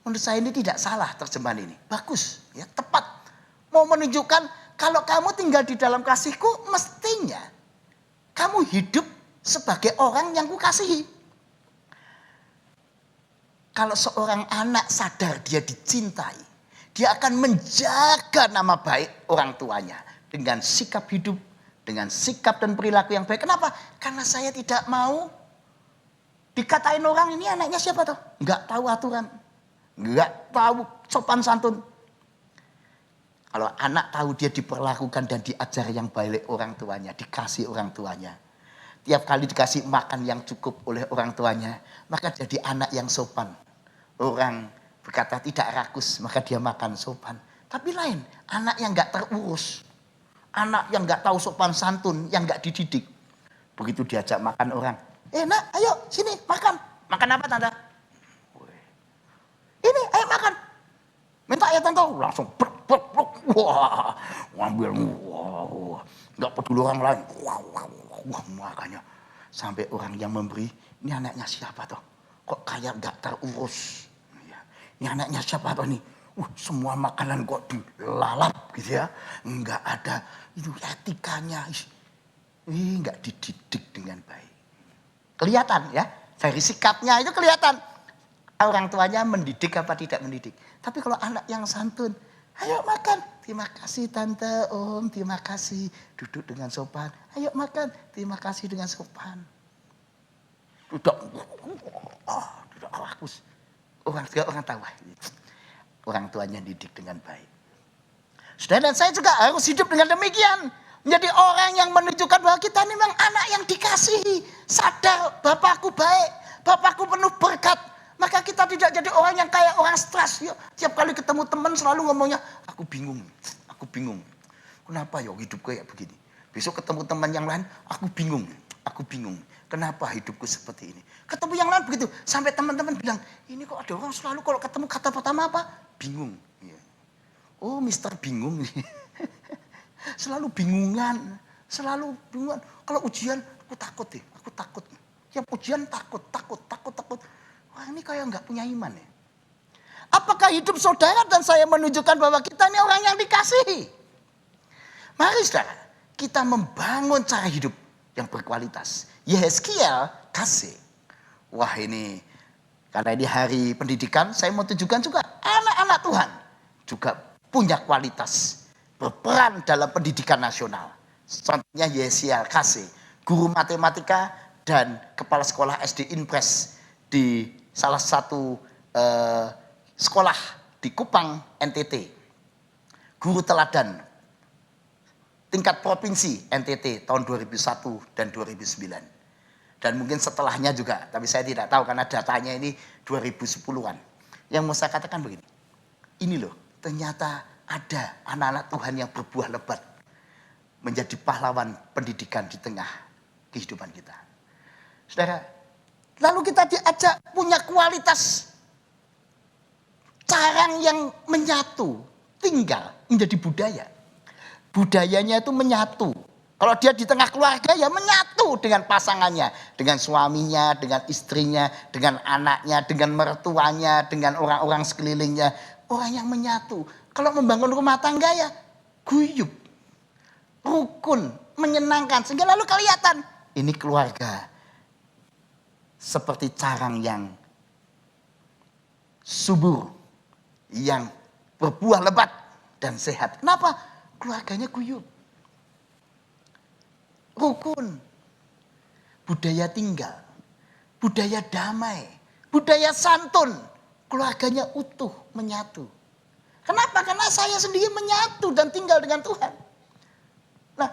Menurut saya ini tidak salah terjemahan ini. Bagus, ya, tepat. Mau menunjukkan kalau kamu tinggal di dalam kasihku, mestinya kamu hidup sebagai orang yang kukasihi. Kalau seorang anak sadar dia dicintai, dia akan menjaga nama baik orang tuanya dengan sikap hidup, dengan sikap dan perilaku yang baik. Kenapa? Karena saya tidak mau dikatain orang ini anaknya siapa tuh? Enggak tahu aturan. Enggak tahu sopan santun. Kalau anak tahu dia diperlakukan dan diajar yang baik orang tuanya, dikasih orang tuanya. Tiap kali dikasih makan yang cukup oleh orang tuanya, maka jadi anak yang sopan. Orang berkata tidak rakus, maka dia makan sopan. Tapi lain, anak yang enggak terurus. Anak yang enggak tahu sopan santun, yang enggak dididik. Begitu diajak makan orang, nak ayo sini makan. Makan apa tante? Ini ayo makan. Minta ya tante, langsung brok. Wah, ngambil, wah, nggak peduli orang lain. Wah, makanya sampai orang yang memberi, ini anaknya siapa toh? Kok kayak nggak terurus? Ini anaknya siapa toh nih? Semua makanan kok dilalap gitu ya, nggak ada itu etikanya, nggak dididik dengan baik. Kelihatan ya, dari sikapnya itu kelihatan. Orang tuanya mendidik apa tidak mendidik. Tapi kalau anak yang santun, ayo makan. Terima kasih tante, om, terima kasih. Duduk dengan sopan. Ayo makan. Terima kasih dengan sopan. Tidak rakus. Orang tahu. Orang tuanya didik dengan baik. Saudara dan saya juga harus hidup dengan demikian. Menjadi orang yang menunjukkan bahwa kita ini memang anak yang dikasihi. Sadar Bapakku baik, Bapakku penuh berkat. Maka kita tidak jadi orang yang kayak orang stres. Ya, tiap kali ketemu teman selalu ngomongnya, aku bingung. Kenapa ya hidup kayak begini? Besok ketemu teman yang lain, aku bingung. Kenapa hidupku seperti ini? Ketemu yang lain begitu. Sampai teman-teman bilang, ini kok ada orang selalu kalau ketemu kata pertama apa? Bingung. Ya. Oh, Mister Bingung. Selalu bingungan. Kalau ujian, aku takut. Tiap ujian takut. Wah, ini kayak nggak punya iman ya. Apakah hidup saudara dan saya menunjukkan bahwa kita ini orang yang dikasihi? Mari saudara, kita membangun cara hidup yang berkualitas. Yehezkiel kasih. Wah ini, karena ini hari pendidikan, saya mau tunjukkan juga anak-anak Tuhan juga punya kualitas. Berperan dalam pendidikan nasional. Contohnya Yehezkiel kasih. Guru matematika dan kepala sekolah SD Impres di salah satu sekolah di Kupang, NTT. Guru teladan tingkat provinsi NTT tahun 2001 dan 2009. Dan mungkin setelahnya juga, tapi saya tidak tahu karena datanya ini 2010-an. Yang mau saya katakan begini, ini loh ternyata ada anak-anak Tuhan yang berbuah lebat menjadi pahlawan pendidikan di tengah kehidupan kita. Saudara, lalu kita diajak punya kualitas carang yang menyatu, tinggal menjadi budaya. Budayanya itu menyatu. Kalau dia di tengah keluarga ya menyatu dengan pasangannya, dengan suaminya, dengan istrinya, dengan anaknya, dengan mertuanya, dengan orang-orang sekelilingnya. Orang yang menyatu. Kalau membangun rumah tangga ya guyup, rukun, menyenangkan. Sehingga lalu kelihatan ini keluarga seperti carang yang subur, yang berbuah lebat dan sehat. Kenapa? Keluarganya guyup. Rukun. Budaya tinggal. Budaya damai. Budaya santun. Keluarganya utuh, menyatu. Kenapa? Karena saya sendiri menyatu dan tinggal dengan Tuhan. Nah,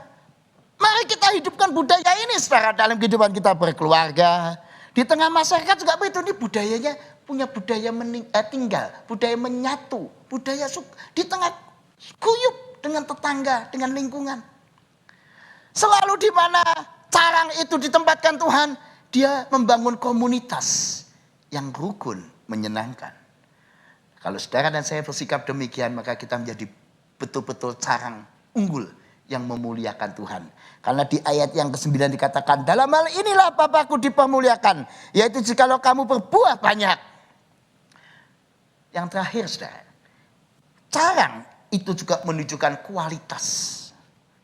mari kita hidupkan budaya ini secara dalam kehidupan kita berkeluarga. Di tengah masyarakat juga begitu. Ini budayanya punya budaya tinggal. Budaya menyatu. Budaya di tengah guyup dengan tetangga, dengan lingkungan. Selalu di mana carang itu ditempatkan Tuhan, dia membangun komunitas yang rukun, menyenangkan. Kalau saudara dan saya bersikap demikian, maka kita menjadi betul-betul carang unggul yang memuliakan Tuhan. Karena di ayat yang ke-9 dikatakan, dalam hal inilah Bapakku dipermuliakan, yaitu jikalau kamu berbuah banyak. Yang terakhir saudara, carang itu juga menunjukkan kualitas.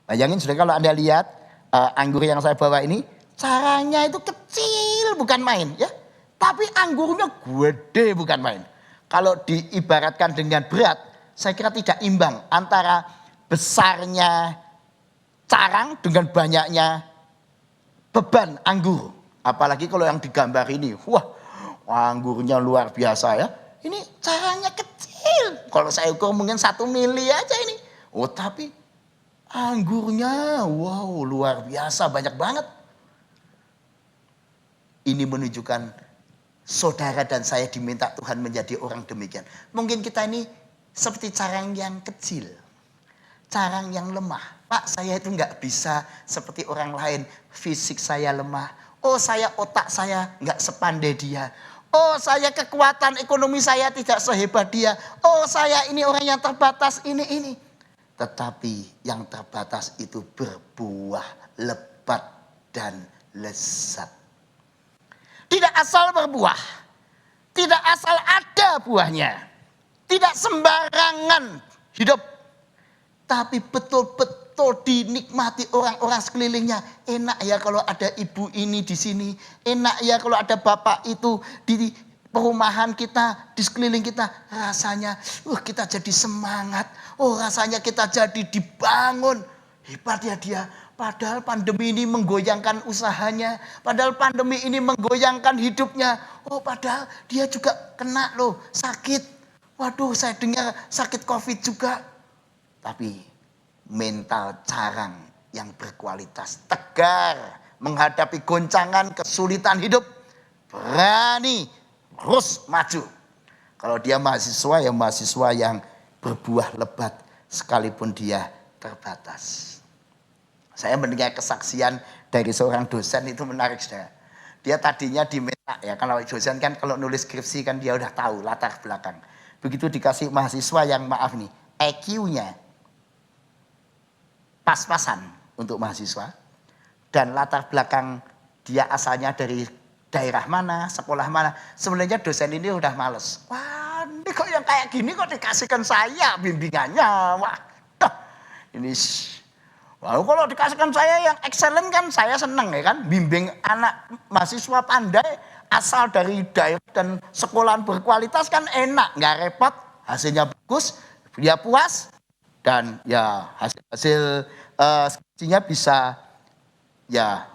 Bayangin saudara kalau Anda lihat anggur yang saya bawa ini, caranya itu kecil bukan main ya. Tapi anggurnya gede bukan main. Kalau diibaratkan dengan berat, saya kira tidak imbang antara besarnya carang dengan banyaknya beban anggur. Apalagi kalau yang digambar ini, wah anggurnya luar biasa ya. Ini caranya kecil. Kalau saya ukur mungkin 1 mili aja ini. Oh tapi anggurnya wow luar biasa banyak banget. Ini menunjukkan saudara dan saya diminta Tuhan menjadi orang demikian. Mungkin kita ini seperti carang yang kecil. Carang yang lemah. Pak saya itu nggak bisa seperti orang lain. Fisik saya lemah. Oh saya otak saya nggak sepandai dia. Oh saya kekuatan ekonomi saya tidak sehebat dia. Oh saya ini orang yang terbatas ini. Tetapi yang terbatas itu berbuah lebat dan lezat. Tidak asal berbuah. Tidak asal ada buahnya. Tidak sembarangan hidup. Tapi betul-betul dinikmati orang-orang sekelilingnya. Enak ya kalau ada ibu ini di sini. Enak ya kalau ada bapak itu di perumahan kita, di sekeliling kita. Rasanya kita jadi semangat. Oh rasanya kita jadi dibangun. Hebat ya dia. Padahal pandemi ini menggoyangkan usahanya. Padahal pandemi ini menggoyangkan hidupnya. Oh padahal dia juga kena loh sakit. Waduh saya dengar sakit COVID juga. Tapi mental carang yang berkualitas, tegar menghadapi goncangan kesulitan hidup, berani terus maju. Kalau dia mahasiswa, ya mahasiswa yang berbuah lebat sekalipun dia terbatas. Saya mendengar kesaksian dari seorang dosen, itu menarik, saudara. Dia tadinya diminta, ya kalau dosen kan kalau nulis skripsi kan dia udah tahu latar belakang. Begitu dikasih mahasiswa yang maaf nih, EQ-nya pas-pasan untuk mahasiswa, dan latar belakang dia asalnya dari daerah mana, sekolah mana. Sebenarnya dosen ini udah males. Wah, ini kok yang kayak gini kok dikasihkan saya bimbingannya. Wah, ini wah, kalau dikasihkan saya yang excellent kan saya seneng ya kan. Bimbing anak mahasiswa pandai asal dari daerah dan sekolahan berkualitas kan enak. Nggak repot, hasilnya bagus, dia puas. Dan ya hasil skripsinya bisa ya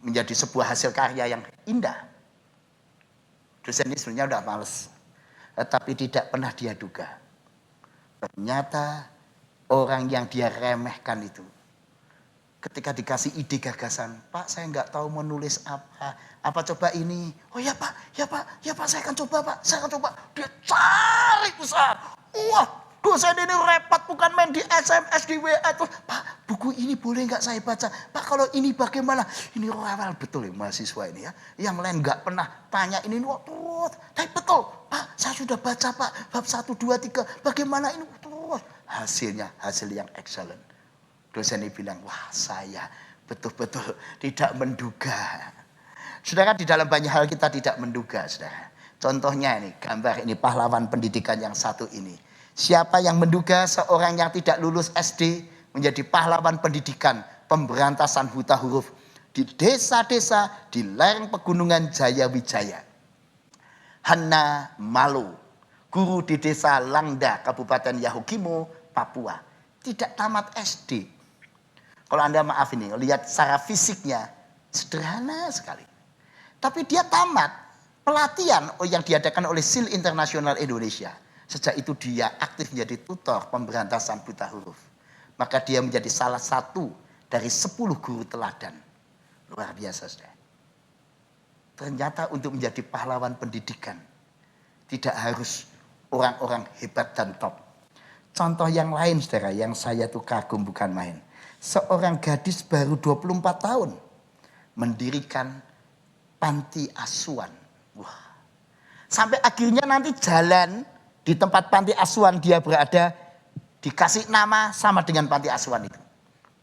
menjadi sebuah hasil karya yang indah. Dosen ini sebenarnya udah males. Tapi tidak pernah dia duga. Ternyata orang yang dia remehkan itu, ketika dikasih ide gagasan, Pak saya nggak tahu menulis apa. Apa coba ini? Oh ya Pak, ya Pak, ya Pak saya akan coba Pak, saya akan coba. Dia cari usaha. Wah, dosen ini repot bukan main di SMS, di WA. Terus, Pak buku ini boleh nggak saya baca? Pak kalau ini bagaimana? Ini rewel betul ya mahasiswa ini ya. Yang lain nggak pernah tanya ini terus. Tapi betul, Pak saya sudah baca Pak. Bab 1, 2, 3. Bagaimana ini terus. Hasilnya hasil yang excellent. Dosen ini bilang, wah saya betul-betul tidak menduga. Saudara, di dalam banyak hal kita tidak menduga, saudara. Contohnya ini, gambar ini pahlawan pendidikan yang satu ini. Siapa yang menduga seorang yang tidak lulus SD menjadi pahlawan pendidikan pemberantasan buta huruf di desa-desa di lereng pegunungan Jayawijaya. Hana Malo, guru di desa Langda, Kabupaten Yahukimo, Papua. Tidak tamat SD. Kalau Anda maaf ini, lihat secara fisiknya sederhana sekali. Tapi dia tamat pelatihan yang diadakan oleh SEAL Internasional Indonesia. Sejak itu dia aktif menjadi tutor pemberantasan buta huruf. Maka dia menjadi salah satu dari 10 guru teladan. Luar biasa, saudara. Ternyata untuk menjadi pahlawan pendidikan tidak harus orang-orang hebat dan top. Contoh yang lain, saudara, yang saya tuh kagum bukan main. Seorang gadis baru 24 tahun mendirikan panti asuhan. Wah. Sampai akhirnya nanti jalan di tempat panti asuhan dia berada dikasih nama sama dengan panti asuhan itu.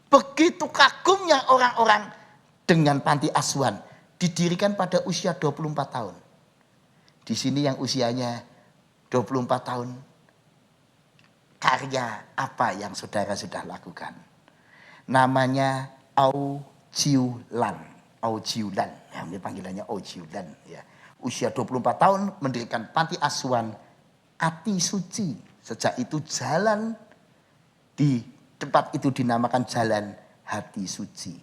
Begitu kagumnya orang-orang dengan panti asuhan, didirikan pada usia 24 tahun. Di sini yang usianya 24 tahun, karya apa yang saudara sudah lakukan? Namanya Au Chiu Lan. Au Chiu Lan, ya, ini panggilannya Au Chiu Lan. Ya. Usia 24 tahun mendirikan panti asuhan Ati Suci. Sejak itu jalan di tempat itu dinamakan Jalan Hati Suci.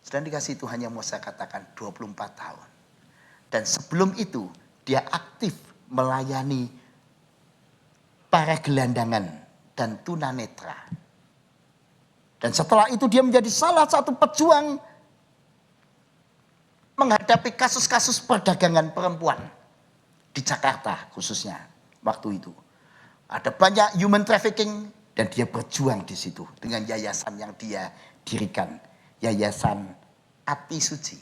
Sedang dikasih Tuhan yang mau saya katakan 24 tahun. Dan sebelum itu dia aktif melayani para gelandangan dan tunanetra. Dan setelah itu dia menjadi salah satu pejuang menghadapi kasus-kasus perdagangan perempuan di Jakarta khususnya waktu itu. Ada banyak human trafficking dan dia berjuang di situ dengan yayasan yang dia dirikan, Yayasan Ati Suci.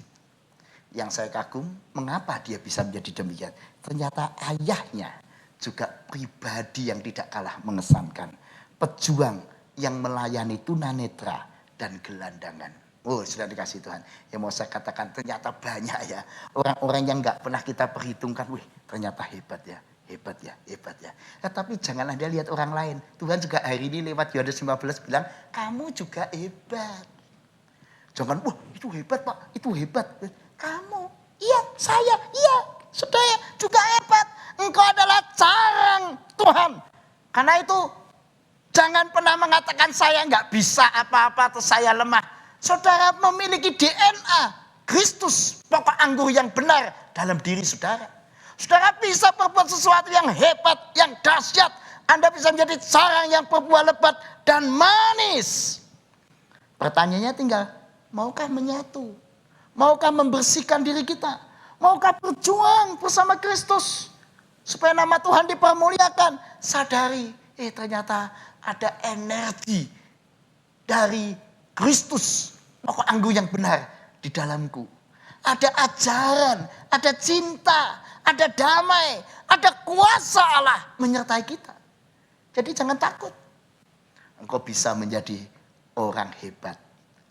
Yang saya kagum, mengapa dia bisa menjadi demikian? Ternyata ayahnya juga pribadi yang tidak kalah mengesankan, pejuang yang melayani tunanetra dan gelandangan. Oh, sudah dikasih Tuhan. Yang mau saya katakan ternyata banyak ya orang-orang yang nggak pernah kita perhitungkan. Wih, ternyata hebat ya. Hebat ya, hebat ya. Tetapi jangan Anda lihat orang lain. Tuhan juga hari ini lewat Yohanes 15 bilang, kamu juga hebat. Jangan, wah itu hebat Pak, itu hebat. Kamu, iya saya, iya saudara juga hebat. Engkau adalah carang Tuhan. Karena itu jangan pernah mengatakan saya nggak bisa apa-apa atau saya lemah. Saudara memiliki DNA Kristus, pokok anggur yang benar dalam diri saudara. Saudara bisa berbuat sesuatu yang hebat, yang dahsyat. Anda bisa menjadi sarang yang berbuah lebat dan manis. Pertanyaannya tinggal, maukah menyatu? Maukah membersihkan diri kita? Maukah berjuang bersama Kristus? Supaya nama Tuhan dipermuliakan. Sadari, ternyata ada energi dari Kristus, pokok anggur yang benar di dalamku. Ada ajaran, ada cinta, ada damai, ada kuasa Allah menyertai kita. Jadi jangan takut. Engkau bisa menjadi orang hebat.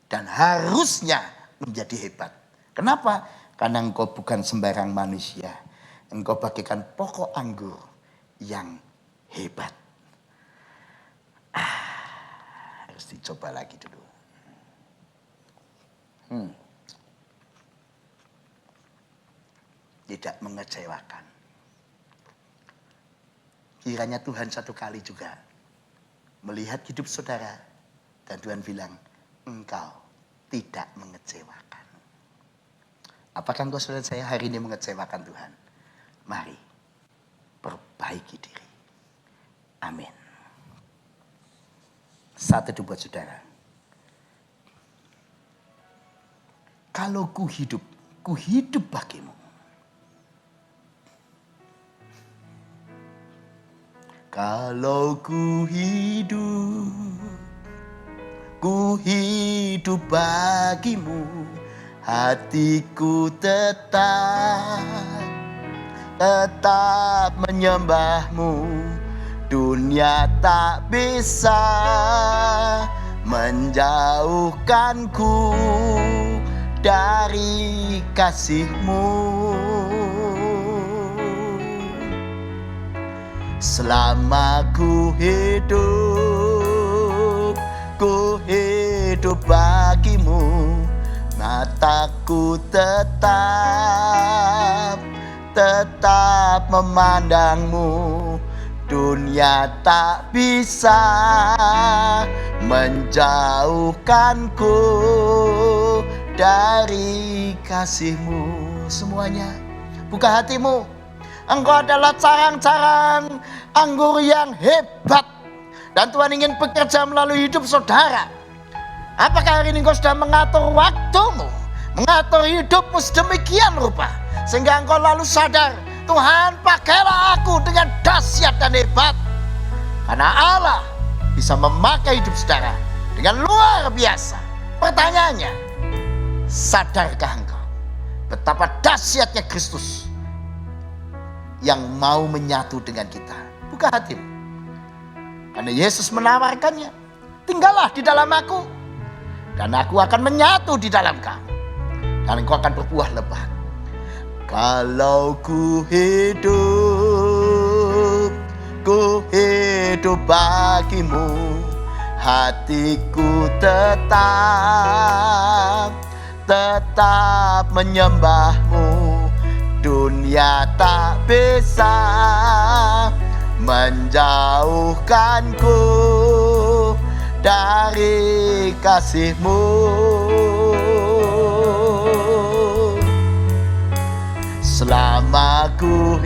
Dan harusnya menjadi hebat. Kenapa? Karena engkau bukan sembarang manusia. Engkau bagaikan pokok anggur yang hebat. Harus dicoba lagi dulu. Tidak mengecewakan. Kiranya Tuhan satu kali juga melihat hidup saudara. Dan Tuhan bilang, engkau tidak mengecewakan. Apakah engkau saudara saya hari ini mengecewakan Tuhan? Mari perbaiki diri. Amin. Satu itu buat saudara. Kalau ku hidup bagimu. Kalau ku hidup bagimu, hatiku tetap menyembahmu. Dunia tak bisa menjauhkanku dari kasih-Mu. Selama ku hidup bagimu, mataku tetap memandangmu. Dunia tak bisa menjauhkanku dari kasih-Mu. Semuanya, buka hatimu. Engkau adalah carang-carang anggur yang hebat. Dan Tuhan ingin bekerja melalui hidup saudara. Apakah hari ini engkau sudah mengatur waktumu? Mengatur hidupmu sedemikian rupa. Sehingga engkau lalu sadar, Tuhan pakailah aku dengan dahsyat dan hebat. Karena Allah bisa memakai hidup saudara dengan luar biasa. Pertanyaannya, sadarkah engkau betapa dahsyatnya Kristus yang mau menyatu dengan kita? Buka hatimu. Karena Yesus menawarkannya, tinggallah di dalam aku, dan aku akan menyatu di dalam kamu, dan engkau akan berbuah lebat. Kalau ku hidup bagimu, hatiku tetap menyembahmu. Dunia tak bisa menjauhkanku dari kasih-Mu. Selama ku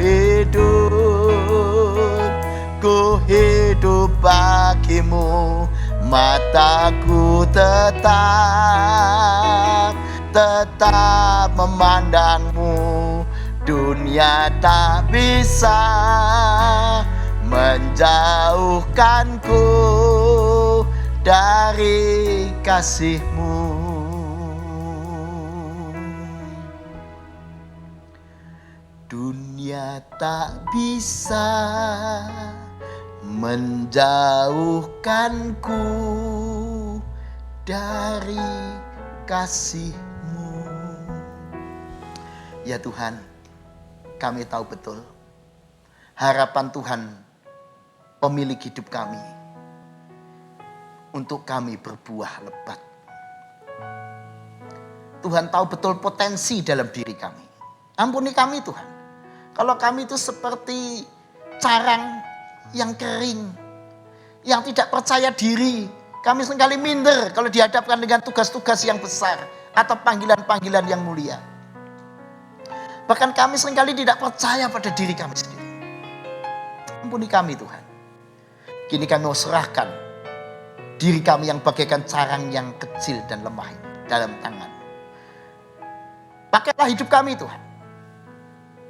hidup bagimu, mataku tetap memandangmu. Dunia tak bisa menjauhkanku dari kasih-Mu. Dunia tak bisa menjauhkanku dari kasih-Mu. Ya Tuhan, kami tahu betul harapan Tuhan pemilik hidup kami untuk kami berbuah lebat. Tuhan tahu betul potensi dalam diri kami. Ampuni kami Tuhan, kalau kami itu seperti carang yang kering, yang tidak percaya diri. Kami seringkali minder kalau dihadapkan dengan tugas-tugas yang besar atau panggilan-panggilan yang mulia. Bahkan kami seringkali tidak percaya pada diri kami sendiri. Ampuni kami Tuhan. Kini kami mau serahkan diri kami yang bagaikan carang yang kecil dan lemah ini dalam tangan. Pakailah hidup kami Tuhan,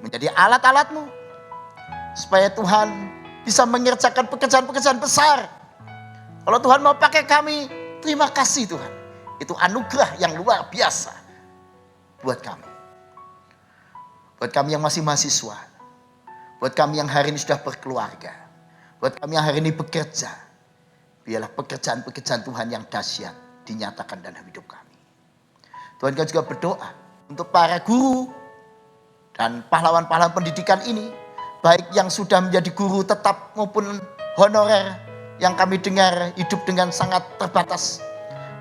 menjadi alat-alat-Mu, supaya Tuhan bisa mengerjakan pekerjaan-pekerjaan besar. Kalau Tuhan mau pakai kami, terima kasih Tuhan. Itu anugerah yang luar biasa buat kami. Buat kami yang masih mahasiswa, buat kami yang hari ini sudah berkeluarga, buat kami yang hari ini bekerja, biarlah pekerjaan-pekerjaan Tuhan yang dahsyat dinyatakan dalam hidup kami. Tuhan, kami juga berdoa untuk para guru dan pahlawan-pahlawan pendidikan ini, baik yang sudah menjadi guru tetap maupun honorer, yang kami dengar hidup dengan sangat terbatas.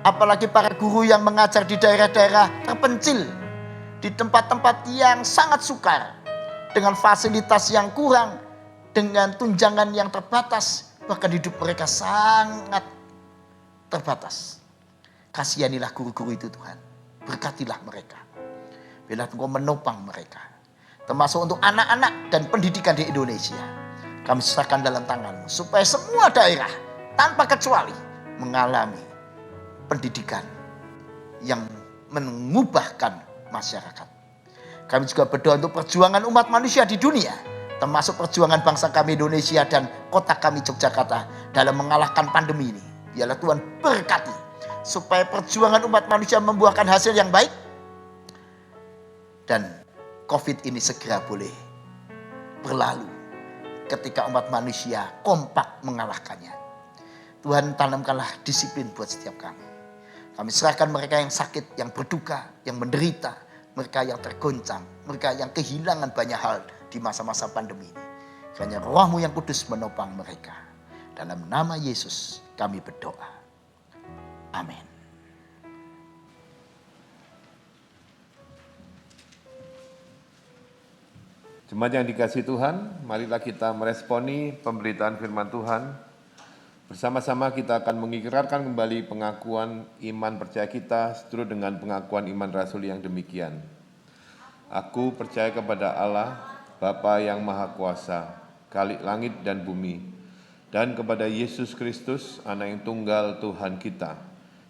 Apalagi para guru yang mengajar di daerah-daerah terpencil, di tempat-tempat yang sangat sukar, dengan fasilitas yang kurang, dengan tunjangan yang terbatas, bahkan hidup mereka sangat terbatas. Kasihanilah guru-guru itu Tuhan, berkatilah mereka. Bila Engkau menopang mereka, termasuk untuk anak-anak dan pendidikan di Indonesia. Kami serahkan dalam tangan-Mu, supaya semua daerah tanpa kecuali mengalami pendidikan yang mengubahkan masyarakat. Kami juga berdoa untuk perjuangan umat manusia di dunia, termasuk perjuangan bangsa kami Indonesia dan kota kami Yogyakarta dalam mengalahkan pandemi ini. Biarlah Tuhan berkati, supaya perjuangan umat manusia membuahkan hasil yang baik, dan COVID ini segera boleh berlalu ketika umat manusia kompak mengalahkannya. Tuhan, tanamkanlah disiplin buat setiap kami. Kami serahkan mereka yang sakit, yang berduka, yang menderita, mereka yang tergoncang, mereka yang kehilangan banyak hal di masa-masa pandemi ini. Hanya Roh-Mu yang kudus menopang mereka. Dalam nama Yesus kami berdoa. Amin. Jemaat yang dikasihi Tuhan, marilah kita meresponi pemberitaan firman Tuhan. Bersama-sama kita akan mengikrarkan kembali pengakuan iman percaya kita seturut dengan pengakuan iman Rasul yang demikian. Aku percaya kepada Allah, Bapa yang Maha Kuasa, Khalik langit dan bumi, dan kepada Yesus Kristus, Anak yang tunggal Tuhan kita,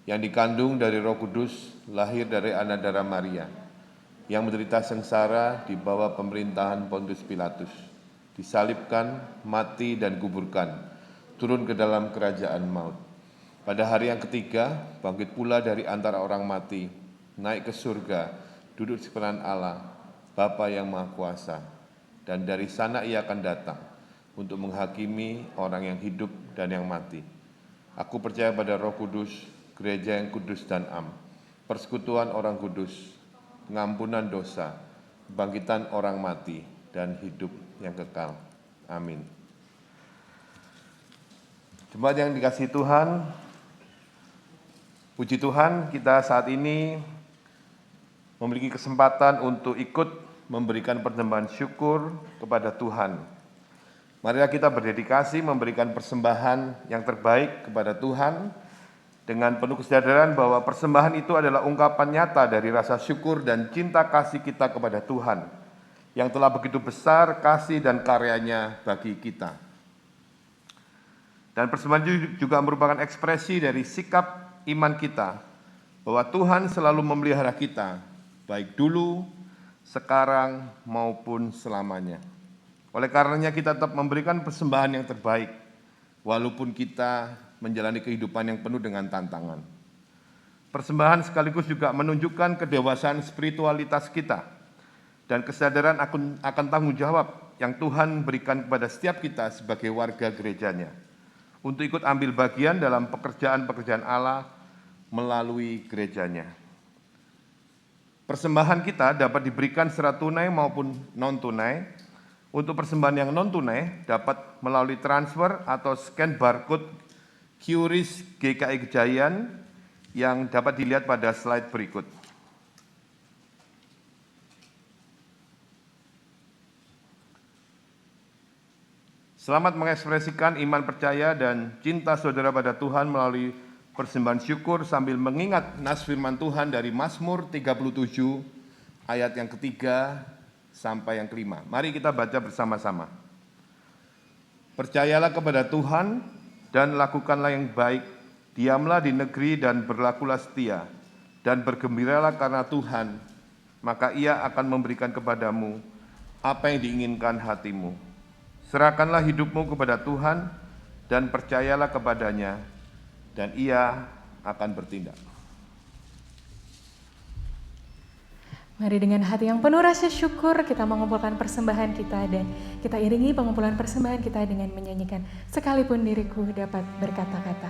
yang dikandung dari Roh Kudus, lahir dari anak darah Maria, yang menderita sengsara di bawah pemerintahan Pontius Pilatus, disalibkan, mati dan kuburkan, turun ke dalam kerajaan maut. Pada hari yang ketiga, bangkit pula dari antara orang mati, naik ke surga, duduk di sebelah Allah, Bapa yang Maha Kuasa, dan dari sana Ia akan datang untuk menghakimi orang yang hidup dan yang mati. Aku percaya pada Roh Kudus, gereja yang kudus dan am, persekutuan orang kudus, pengampunan dosa, kebangkitan orang mati, dan hidup yang kekal. Amin. Jemaat yang dikasihi Tuhan, puji Tuhan kita saat ini memiliki kesempatan untuk ikut memberikan persembahan syukur kepada Tuhan. Marilah kita berdedikasi memberikan persembahan yang terbaik kepada Tuhan, dengan penuh kesadaran bahwa persembahan itu adalah ungkapan nyata dari rasa syukur dan cinta kasih kita kepada Tuhan, yang telah begitu besar kasih dan karyanya bagi kita. Dan persembahan juga merupakan ekspresi dari sikap iman kita, bahwa Tuhan selalu memelihara kita, baik dulu, sekarang, maupun selamanya. Oleh karenanya kita tetap memberikan persembahan yang terbaik, walaupun kita menjalani kehidupan yang penuh dengan tantangan. Persembahan sekaligus juga menunjukkan kedewasaan spiritualitas kita dan kesadaran akan tanggung jawab yang Tuhan berikan kepada setiap kita sebagai warga gerejanya, untuk ikut ambil bagian dalam pekerjaan-pekerjaan Allah melalui gerejanya. Persembahan kita dapat diberikan secara tunai maupun non-tunai. Untuk persembahan yang non-tunai dapat melalui transfer atau scan barcode QRIS GKI Gejayan yang dapat dilihat pada slide berikut. Selamat mengekspresikan iman percaya dan cinta saudara pada Tuhan melalui persembahan syukur sambil mengingat nas firman Tuhan dari Mazmur 37 ayat yang ketiga sampai yang kelima. Mari kita baca bersama-sama. Percayalah kepada Tuhan dan lakukanlah yang baik, diamlah di negeri dan berlakulah setia, dan bergembiralah karena Tuhan, maka Ia akan memberikan kepadamu apa yang diinginkan hatimu. Serahkanlah hidupmu kepada Tuhan, dan percayalah kepadanya, dan Ia akan bertindak. Mari dengan hati yang penuh rasa syukur kita mengumpulkan persembahan kita dan kita iringi pengumpulan persembahan kita dengan menyanyikan Sekalipun Diriku Dapat Berkata-kata.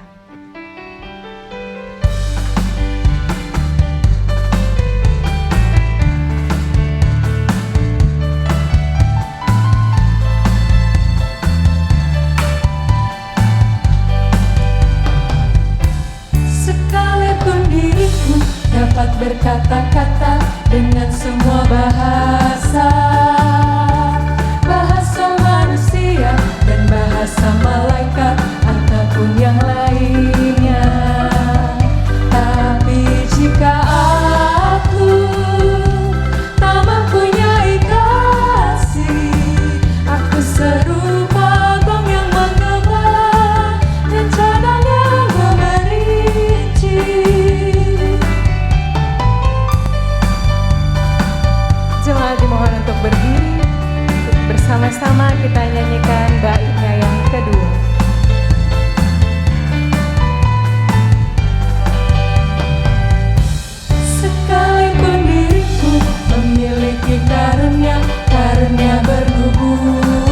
Sekalipun diriku dapat berkata-kata dengan semua bahasa, bahasa manusia dan bahasa malaikat ataupun yang lainnya. Tapi jika aku tak mempunyai kasih, aku serupa gong yang menggema dan cadang yang memerinci. Jemaat dimohon untuk berdiri, bersama-sama kita nyanyikan baitnya yang kedua. Sekalipun diriku memiliki karunia bernubuat,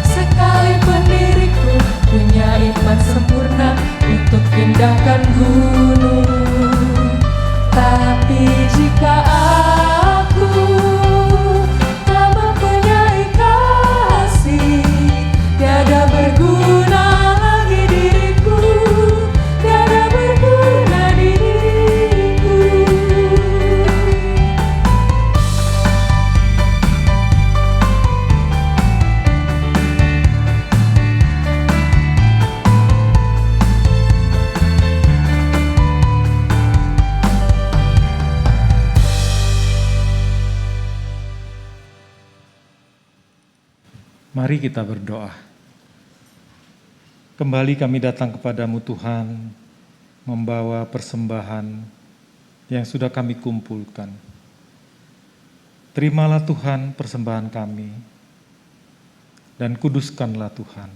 sekalipun diriku punya iman sempurna untuk pindahkan gunung, tapi jika aku tak mempunyai kasih, tiada berguna lagi diriku, tiada berguna diriku. Mari kita berdoa. Kembali kami datang kepadamu Tuhan, membawa persembahan yang sudah kami kumpulkan. Terimalah Tuhan persembahan kami, dan kuduskanlah Tuhan.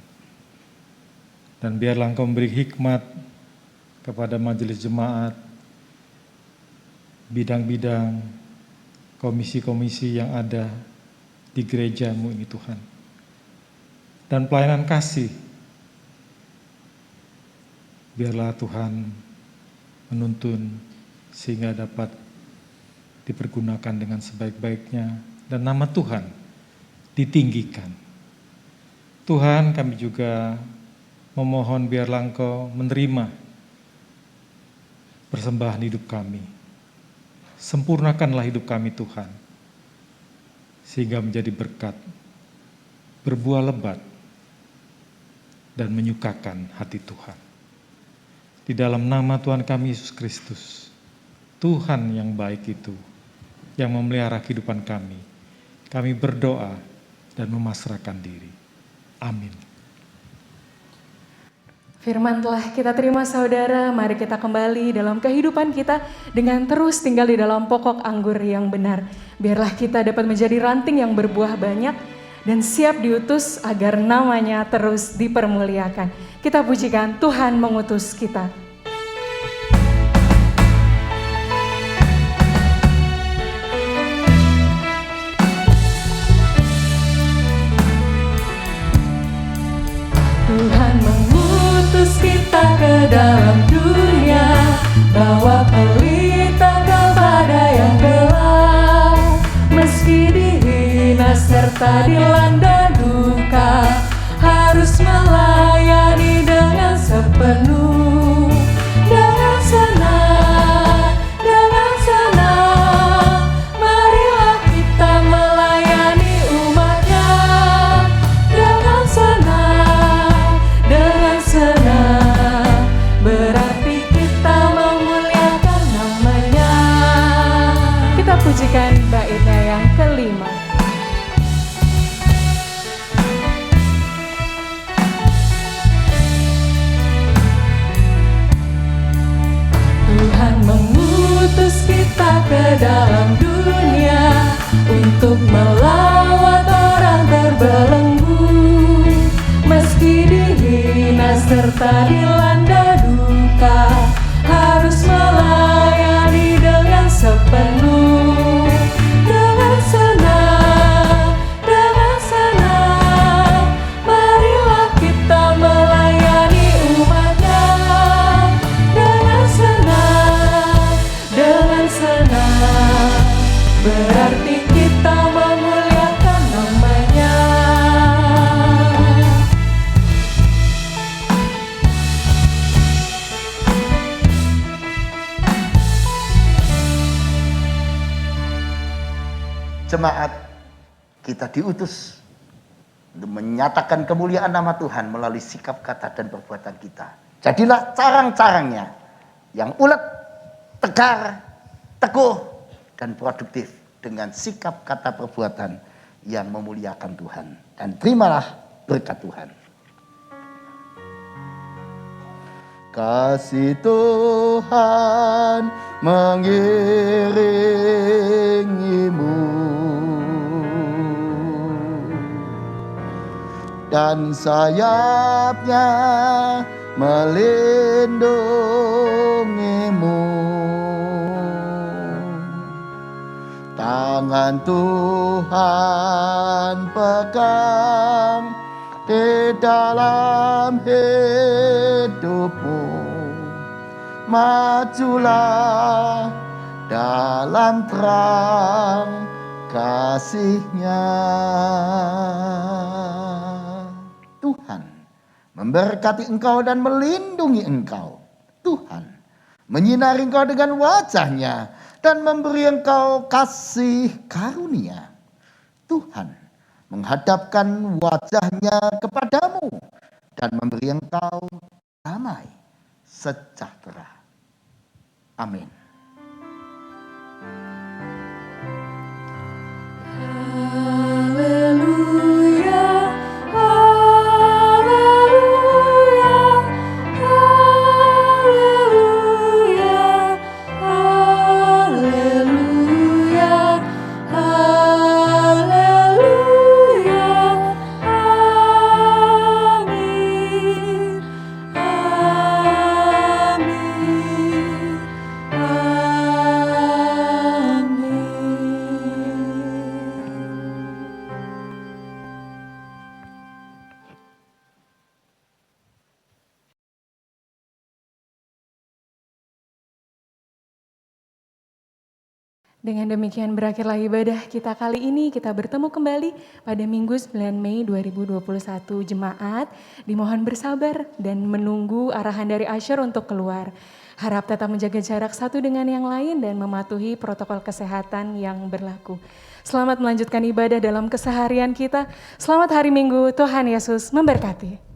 Dan biarlah Engkau memberi hikmat kepada majelis jemaat, bidang-bidang, komisi-komisi yang ada di gerejamu ini Tuhan. Dan pelayanan kasih, biarlah Tuhan menuntun sehingga dapat dipergunakan dengan sebaik-baiknya dan nama Tuhan ditinggikan. Tuhan, kami juga memohon biarlah Engkau menerima persembahan hidup kami. Sempurnakanlah hidup kami Tuhan, sehingga menjadi berkat, berbuah lebat, dan menyukakan hati Tuhan. Di dalam nama Tuhan kami Yesus Kristus, Tuhan yang baik itu, yang memelihara kehidupan kami berdoa dan memasrahkan diri. Amin. Firman telah kita terima saudara, mari kita kembali dalam kehidupan kita dengan terus tinggal di dalam pokok anggur yang benar. Biarlah kita dapat menjadi ranting yang berbuah banyak, dan siap diutus agar namanya terus dipermuliakan. Kita pujikan Tuhan mengutus kita. Tuhan mengutus kita ke dalam dunia, bawa pelita kepada yang gelap. Meski dihina serta dilanda duka, harus melayani dengan sepenuh, dengan senang, dengan senang. Marilah kita melayani umat-Nya dengan senang, dengan senang. Berarti kita memuliakan nama-Nya. Kita pujikan baitnya yang kelima. serta dilanda duka, harus melayani dengan sepenuh. Dengan senang, marilah kita melayani umatnya. Dengan senang, berarti kita memuliakan namanya. Jemaat, kita diutus untuk menyatakan kemuliaan nama Tuhan melalui sikap kata dan perbuatan kita. Jadilah carang-carangnya yang ulet, tegar, teguh, dan produktif dengan sikap kata perbuatan yang memuliakan Tuhan. Dan terimalah berkat Tuhan. Kasih Tuhan mengiringimu dan sayapnya melindungimu. Tangan Tuhan pegang di dalam hidupmu. Majulah dalam terang kasih-Nya. Tuhan memberkati engkau dan melindungi engkau. Tuhan menyinari engkau dengan wajah-Nya dan memberi engkau kasih karunia. Tuhan menghadapkan wajah-Nya kepadamu dan memberi engkau damai sejahtera. Amin. Haleluya, haleluya, haleluya, haleluya, haleluya, amin, amin, amin. Dengan demikian berakhirlah ibadah kita kali ini. Kita bertemu kembali pada Minggu 9 Mei 2021. Jemaat dimohon bersabar dan menunggu arahan dari Asher untuk keluar. Harap tetap menjaga jarak satu dengan yang lain dan mematuhi protokol kesehatan yang berlaku. Selamat melanjutkan ibadah dalam keseharian kita. Selamat hari Minggu, Tuhan Yesus memberkati.